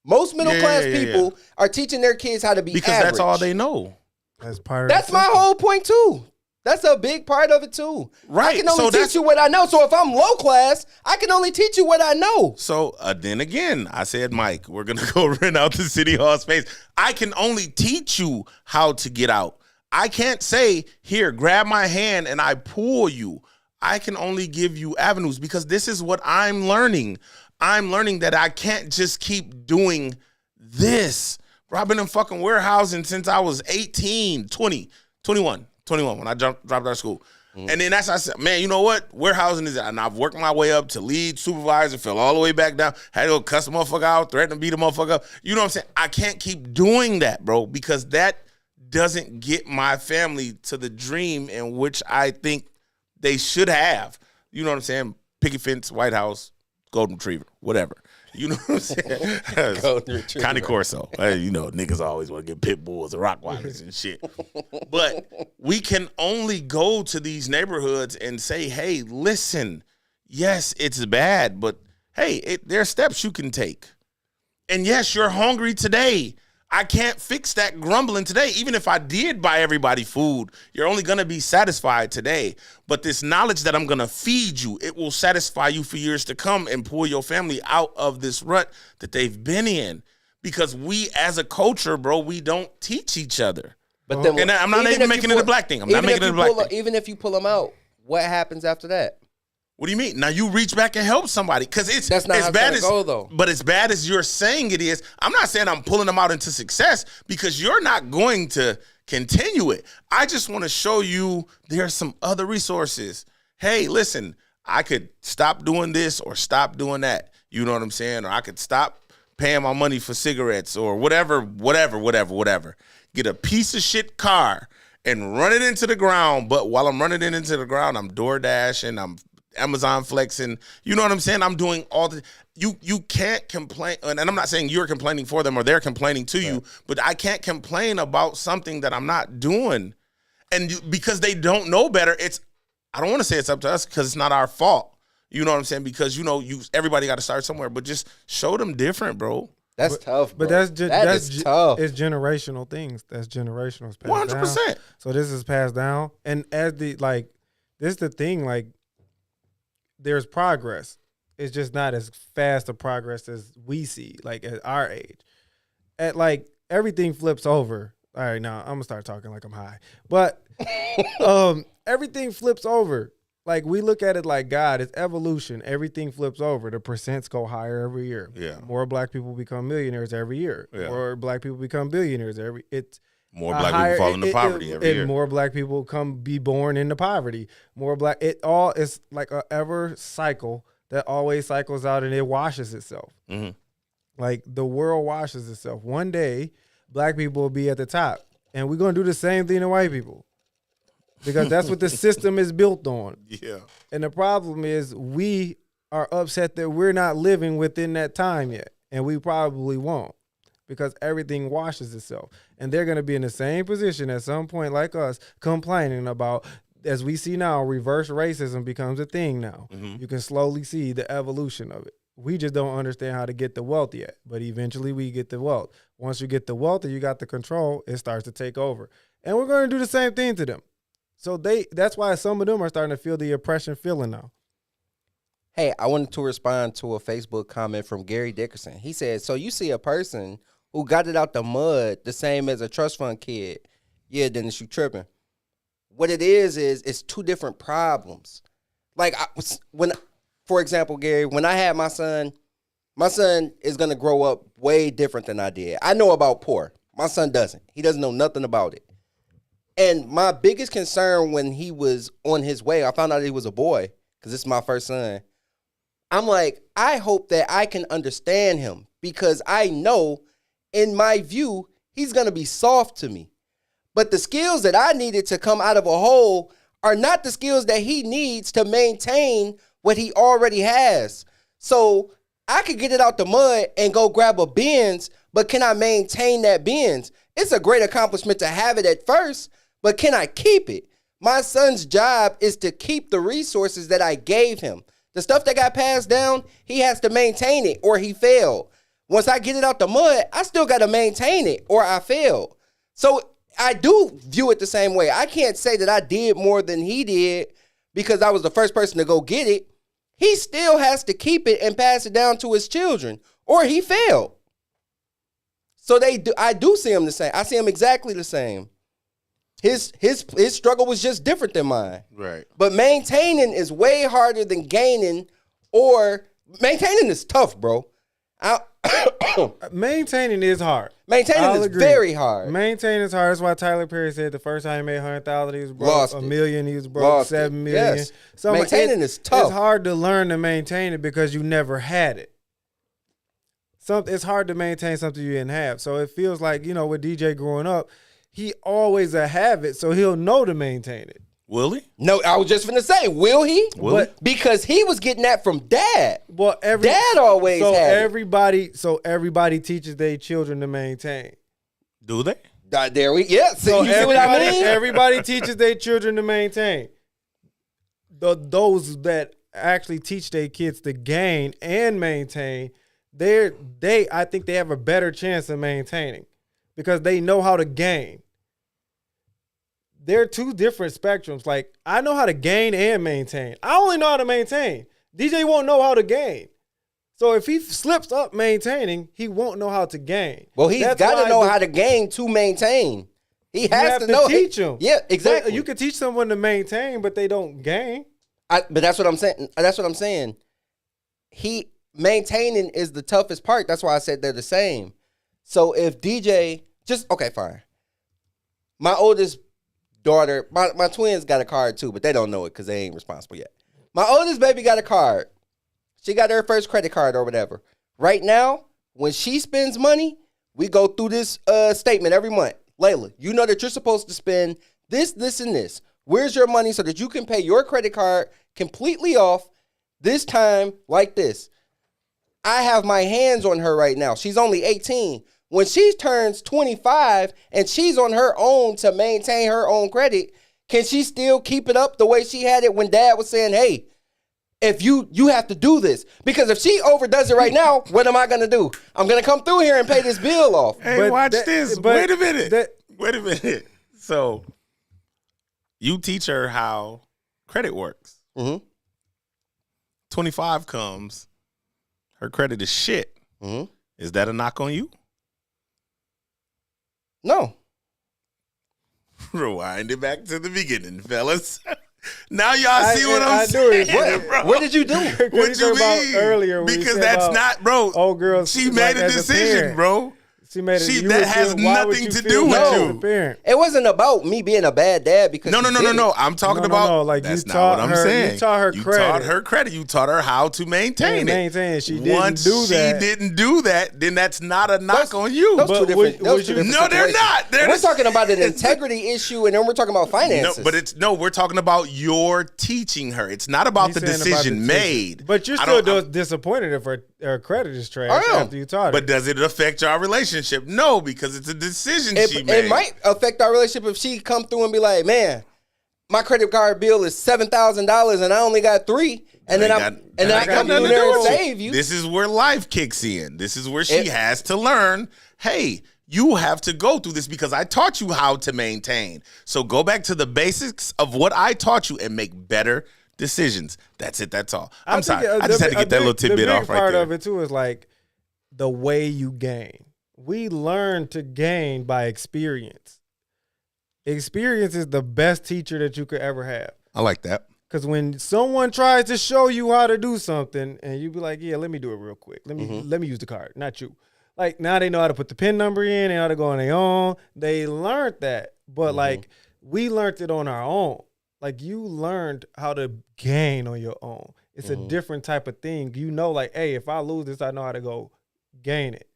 B: Most middle class
A: yeah,
B: people are teaching their kids how to be
A: because
B: average.
A: that's all they know.
D: That's part of
B: That's
D: the
B: my
D: system.
B: whole point too. That's a big part of it too.
A: Right,
B: I can only
A: so
B: teach
A: that's-
B: you what I know. So if I'm low class, I can only teach you what I know.
A: So then again, I said, Mike, we're going to go rent out the city hall space. I can only teach you how to get out. I can't say, here, grab my hand and I pull you. I can only give you avenues because this is what I'm learning. I'm learning that I can't just keep doing this, Bro, I've been in fucking warehousing since I was 18, 20, 21 when I dropped out of school. And then that's I said, man, you know what? Warehousing is, and I've worked my way up to lead supervisor, fell all the way back down, had to go cuss a motherfucker out, threaten to beat a motherfucker up. You know what I'm saying? I can't keep doing that, bro, because that doesn't get my family to the dream in which I think they should have. You know what I'm saying? Picket fence, White House, golden retriever, whatever. You know what I'm saying?
B: Golden retriever.
A: Connie Corso. You know, niggas always want to get pit bulls and Rottweilers and shit. But we can only go to these neighborhoods and say, hey, listen, yes, it's bad, but hey, there are steps you can take. And yes, you're hungry today. I can't fix that grumbling today. Even if I did buy everybody food, you're only going to be satisfied today. But this knowledge that I'm going to feed you, it will satisfy you for years to come and pull your family out of this rut that they've been in. Because we as a culture, bro, we don't teach each other.
B: But then,
A: and I'm not even making it a black thing. I'm not making it a black thing.
B: Even if you pull them out, what happens after that?
A: What do you mean? Now you reach back and help somebody because
B: that's not
A: as
B: how
A: bad
B: it's
A: as
B: go, though.
A: But as bad as you're saying it is, I'm not saying I'm pulling them out into success because you're not going to continue it. I just want to show you there's some other resources. Hey, listen, I could stop doing this or stop doing that. You know what I'm saying? Or I could stop paying my money for cigarettes or whatever. Get a piece of shit car and run it into the ground. But while I'm running it into the ground, I'm DoorDashing, I'm Amazon flexing, you know what I'm saying? I'm doing all the, you can't complain, and I'm not saying you're complaining for them or they're complaining to you, but I can't complain about something that I'm not doing. And because they don't know better, I don't want to say it's up to us because it's not our fault. You know what I'm saying? Because, everybody got to start somewhere, but just show them different, bro.
B: That's tough, bro.
D: But that's
B: tough.
D: It's generational things. That's generational. It's passed
A: 100%.
D: down. So this is passed down. And this is the thing, there's progress. It's just not as fast a progress as we see, at our age. Everything flips over. All right, now I'm gonna start talking like I'm high. But everything flips over. We look at it like God, it's evolution. Everything flips over. The percents go higher every year.
A: Yeah.
D: More black people become millionaires every year.
A: Yeah.
D: More black people become billionaires
A: More black people fall into poverty every year.
D: And more black people be born into poverty. More black, it all is like a ever cycle that always cycles out and it washes itself.
A: Mm-hmm.
D: The world washes itself. One day, black people will be at the top. And we're going to do the same thing to white people. Because that's what the system is built on.
A: Yeah.
D: And the problem is we are upset that we're not living within that time yet. And we probably won't. Because everything washes itself. And they're going to be in the same position at some point like us, complaining about, as we see now, reverse racism becomes a thing now.
A: Mm-hmm.
D: You can slowly see the evolution of it. We just don't understand how to get the wealth yet. But eventually we get the wealth. Once you get the wealth and you got the control, it starts to take over. And we're going to do the same thing to them. So that's why some of them are starting to feel the oppression feeling now.
B: Hey, I wanted to respond to a Facebook comment from Gary Dickerson. He said, so you see a person who got it out the mud the same as a trust fund kid. Yeah, Dennis, you tripping. What it is it's two different problems. For example, Gary, when I had my son is going to grow up way different than I did. I know about poor. My son doesn't. He doesn't know nothing about it. And my biggest concern when he was on his way, I found out he was a boy because this is my first son. I'm like, I hope that I can understand him because I know in my view, he's going to be soft to me. But the skills that I needed to come out of a hole are not the skills that he needs to maintain what he already has. So I could get it out the mud and go grab a Benz, but can I maintain that Benz? It's a great accomplishment to have it at first, but can I keep it? My son's job is to keep the resources that I gave him. The stuff that got passed down, he has to maintain it or he failed. Once I get it out the mud, I still got to maintain it or I failed. So I do view it the same way. I can't say that I did more than he did because I was the first person to go get it. He still has to keep it and pass it down to his children or he failed. So I do see him the same. I see him exactly the same. His struggle was just different than mine.
A: Right.
B: But maintaining is way harder than gaining, or maintaining is tough, bro.
D: Maintaining is hard.
B: Maintaining
D: I'll
B: is
D: agree.
B: very hard.
D: Maintaining is hard. That's why Tyler Perry said the first time he made 100,000, he was broke.
B: Lost
D: a
B: it.
D: million, he was broke.
B: Lost
D: 7
B: it.
D: million.
B: Yes.
D: So
B: Maintaining is tough.
D: It's hard to learn to maintain it because you never had it. It's hard to maintain something you didn't have. So it feels like, with DJ growing up, he always have it, so he'll know to maintain it.
A: Will he?
B: No, I was just finna say, will he?
A: Will he?
B: Because he was getting that from dad.
D: Well,
B: Dad always
D: so
B: had it.
D: everybody teaches their children to maintain.
A: Do they?
B: There we see
D: So
B: what I mean?
D: everybody teaches their children to maintain. Those that actually teach their kids to gain and maintain, I think they have a better chance of maintaining because they know how to gain. They're two different spectrums. Like, I know how to gain and maintain. I only know how to maintain. DJ won't know how to gain. So if he slips up maintaining, he won't know how to gain.
B: Well, he's got to know how to gain to maintain. He has to know.
D: Teach him.
B: Yeah, exactly.
D: But you can teach someone to maintain, but they don't gain.
B: But that's what I'm saying. That's what I'm saying. Maintaining is the toughest part. That's why I said they're the same. So if DJ okay, fine. My oldest daughter, my twins got a card too, but they don't know it because they ain't responsible yet. My oldest baby got a card. She got her first credit card or whatever. Right now, when she spends money, we go through this statement every month. Layla, you know that you're supposed to spend this, this, and this. Where's your money so that you can pay your credit card completely off this time like this? I have my hands on her right now. She's only 18. When she turns 25 and she's on her own to maintain her own credit, can she still keep it up the way she had it when dad was saying, hey, if you have to do this? Because if she overdoes it right now, what am I going to do? I'm going to come through here and pay this bill off.
A: Hey, watch this. Wait a minute. So you teach her how credit works.
B: Mm-hmm.
A: 25 comes. Her credit is shit.
B: Mm-hmm.
A: Is that a knock on you?
B: No.
A: Rewind it back to the beginning, fellas. Now y'all see what I'm saying.
B: What did you do?
A: What you mean?
D: Earlier
A: because that's not, bro.
D: Oh, girls,
A: she made a decision, bro. That has nothing to do with you.
B: It wasn't about me being a bad dad because
A: no. I'm talking about
D: like
A: that's
D: you
A: not
D: taught
A: what I'm
D: her,
A: saying.
D: You taught her credit.
A: You taught her credit. You taught her how to maintain it.
D: She didn't
A: Once
D: do that.
A: she didn't do that, then that's not a knock on you.
B: Those two different
A: No, they're not.
B: We're talking about an integrity issue, and then we're talking about finances.
A: We're talking about your teaching her. It's not about the decision made.
D: But you're still disappointed if her credit is trash after you taught her.
A: But does it affect our relationship? No, because it's a decision she made.
B: It might affect our relationship if she come through and be like, man, my credit card bill is $7,000 and I only got $3, and then I come through there and save you.
A: This is where life kicks in. This is where she has to learn, hey, you have to go through this because I taught you how to maintain. So go back to the basics of what I taught you and make better decisions. That's it. That's all. I'm sorry. I just had to get that little tidbit off right there.
D: The part of it too is like the way you gain. We learn to gain by experience. Experience is the best teacher that you could ever have.
A: I like that.
D: Because when someone tries to show you how to do something and you be like, yeah, let me do it real quick. Let me use the card, not you. Like now they know how to put the PIN number in, they know how to go on their own. They learned that. But like we learned it on our own. Like you learned how to gain on your own. It's a different type of thing. You know, like, hey, if I lose this, I know how to go gain it.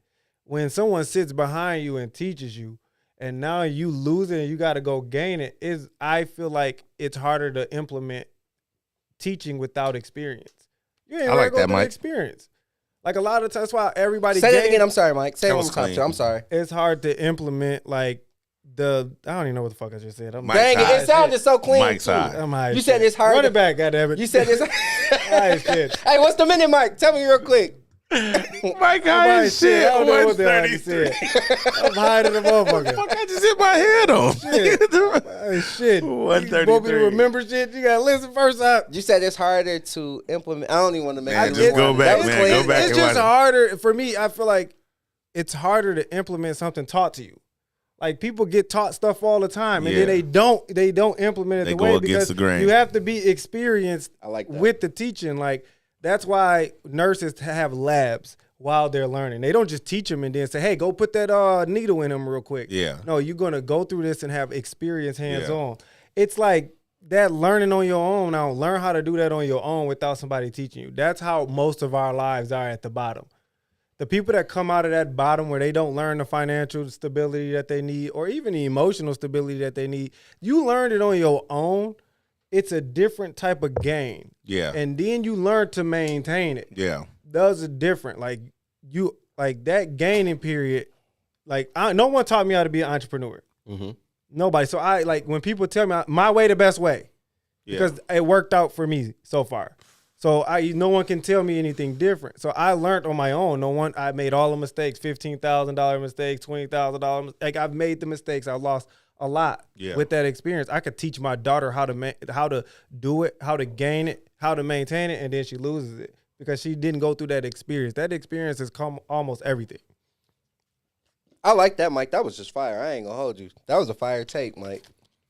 D: When someone sits behind you and teaches you, and now you lose it and you got to go gain it, I feel like it's harder to implement teaching without experience. You ain't
A: like that, Mike.
D: Experience. Like a lot of times, that's why everybody.
B: Say that again. I'm sorry, Mike. Say it one more time. I'm sorry.
D: It's hard to implement like I don't even know what the fuck I just said.
B: Dang it sounded so clean.
A: Mike's
B: too.
A: You
B: said it's hard.
D: Run it back, goddammit.
B: You said it's.
D: Shit.
B: Hey, what's the minute, Mike? Tell me real quick.
A: Mike high as shit.
D: I don't know what the hell you said. I'm high to the motherfucker.
A: Fuck, I just hit my head on.
D: Shit.
A: 133.
D: You want me to remember shit? You gotta listen first up.
B: You said it's harder to implement. I don't even want to make
A: Man,
B: it.
A: just go back, man. Go back.
D: It's just harder for me. I feel like it's harder to implement something taught to you. Like people get taught stuff all the time, and then they don't implement it the way because you have to be experienced with the teaching. Like that's why nurses have labs. while they're learning. They don't just teach them and then say, hey, go put that needle in them real quick.
A: Yeah.
D: No, you're going to go through this and have experience hands-on. It's like that learning on your own. Now, learn how to do that on your own without somebody teaching you. That's how most of our lives are at the bottom. The people that come out of that bottom where they don't learn the financial stability that they need or even the emotional stability that they need, you learned it on your own. It's a different type of gain.
A: Yeah.
D: And then you learn to maintain it.
A: Yeah.
D: Those are different. Like that gaining period, no one taught me how to be an entrepreneur.
B: Mm-hmm.
D: Nobody. So when people tell me my way, the best way, because it worked out for me so far. So no one can tell me anything different. So I learned on my own. I made all the mistakes, $15,000 mistakes, $20,000. Like I've made the mistakes. I've lost a lot with that experience. I could teach my daughter how to do it, how to gain it, how to maintain it, and then she loses it because she didn't go through that experience. That experience has come almost everything.
B: I like that, Mike. That was just fire. I ain't gonna hold you. That was a fire take, Mike.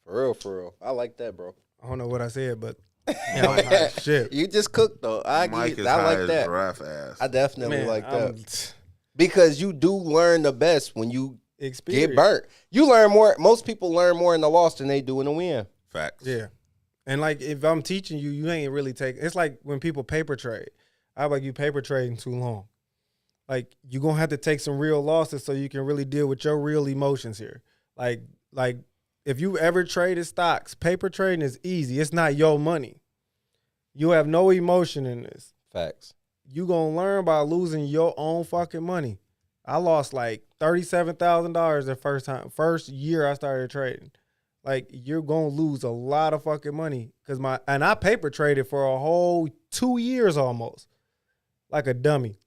B: For real. I like that, bro.
D: I don't know what I said, but I was high as shit.
B: You just cooked though. I like that.
A: Giraffe ass.
B: I definitely like that
D: that.
B: because you do learn the best when you
D: Experience.
B: get burnt. You learn more. Most people learn more in the loss than they do in the win.
A: Facts.
D: Yeah. And like if I'm teaching you, you ain't really taking. It's like when people paper trade. I like you paper trading too long. Like you're gonna have to take some real losses so you can really deal with your real emotions here. Like if you ever traded stocks, paper trading is easy. It's not your money. You have no emotion in this.
B: Facts.
D: You gonna learn by losing your own fucking money. I lost like $37,000 the first year I started trading. Like you're gonna lose a lot of fucking money because I paper traded for a whole 2 years almost, like a dummy.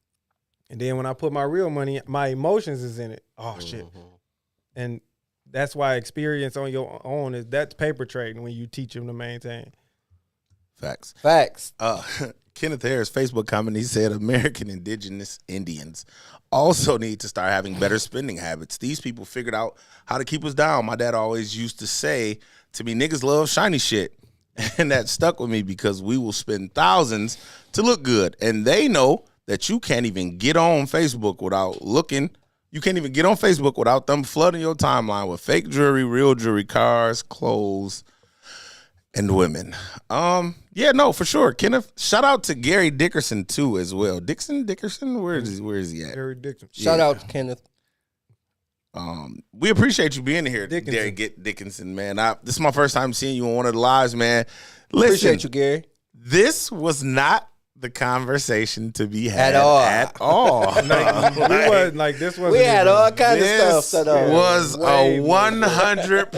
D: And then when I put my real money, my emotions is in it. Oh shit! And that's why experience on your own that's paper trading when you teach them to maintain.
A: Facts. Kenneth Harris Facebook comment, he said American indigenous Indians also need to start having better spending habits. These people figured out how to keep us down. My dad always used to say to me, niggas love shiny shit. And that stuck with me because we will spend thousands to look good. And they know that you can't even get on Facebook without looking. You can't even get on Facebook without them flooding your timeline with fake jewelry, real jewelry, cars, clothes, and women. Yeah, no, for sure. Kenneth, shout out to Gary Dickerson too as well. Dickerson, where is he at?
D: Gary Dickerson.
B: Shout out to Kenneth.
A: We appreciate you being here,
D: Dickinson.
A: Gary Dickinson, man. This is my first time seeing you on one of the lives, man. Listen,
B: Appreciate you, Gary.
A: this was not the conversation to be had
B: At all.
A: At all.
D: We
B: We had all kinds of stuff
A: This
B: set up.
A: was
D: Way
A: a
D: more.
A: 100%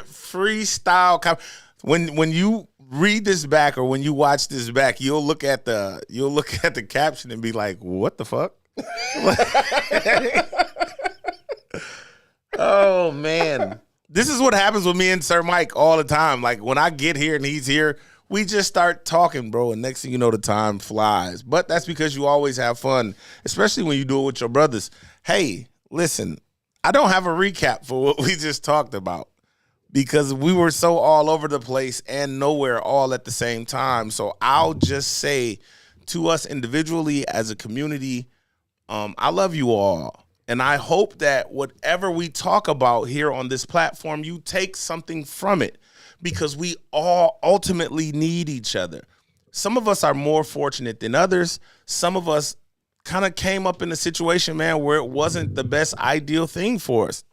A: freestyle. When you read this back or when you watch this back, you'll look at the caption and be like, "What the fuck?" Oh man, this is what happens with me and Sir Mike all the time. Like when I get here and he's here, we just start talking, bro, and next thing you know, the time flies. But that's because you always have fun, especially when you do it with your brothers. Hey, listen, I don't have a recap for what we just talked about because we were so all over the place and nowhere all at the same time. So I'll just say to us individually as a community, I love you all. And I hope that whatever we talk about here on this platform, you take something from it because we all ultimately need each other. Some of us are more fortunate than others. Some of us kind of came up in a situation, man, where it wasn't the best ideal thing for us.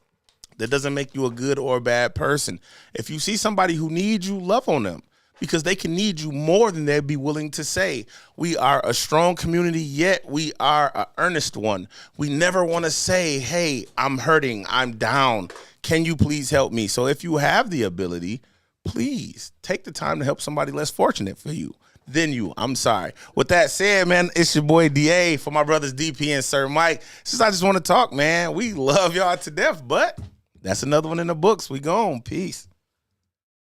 A: That doesn't make you a good or a bad person. If you see somebody who needs you, love on them because they can need you more than they'd be willing to say. We are a strong community, yet we are an earnest one. We never want to say, hey, I'm hurting, I'm down. Can you please help me? So if you have the ability, please take the time to help somebody less fortunate than you. I'm sorry. With that said, man, it's your boy DA for my brothers DP and Sir Mike. I just want to talk, man. We love y'all to death, but that's another one in the books. We gone. Peace.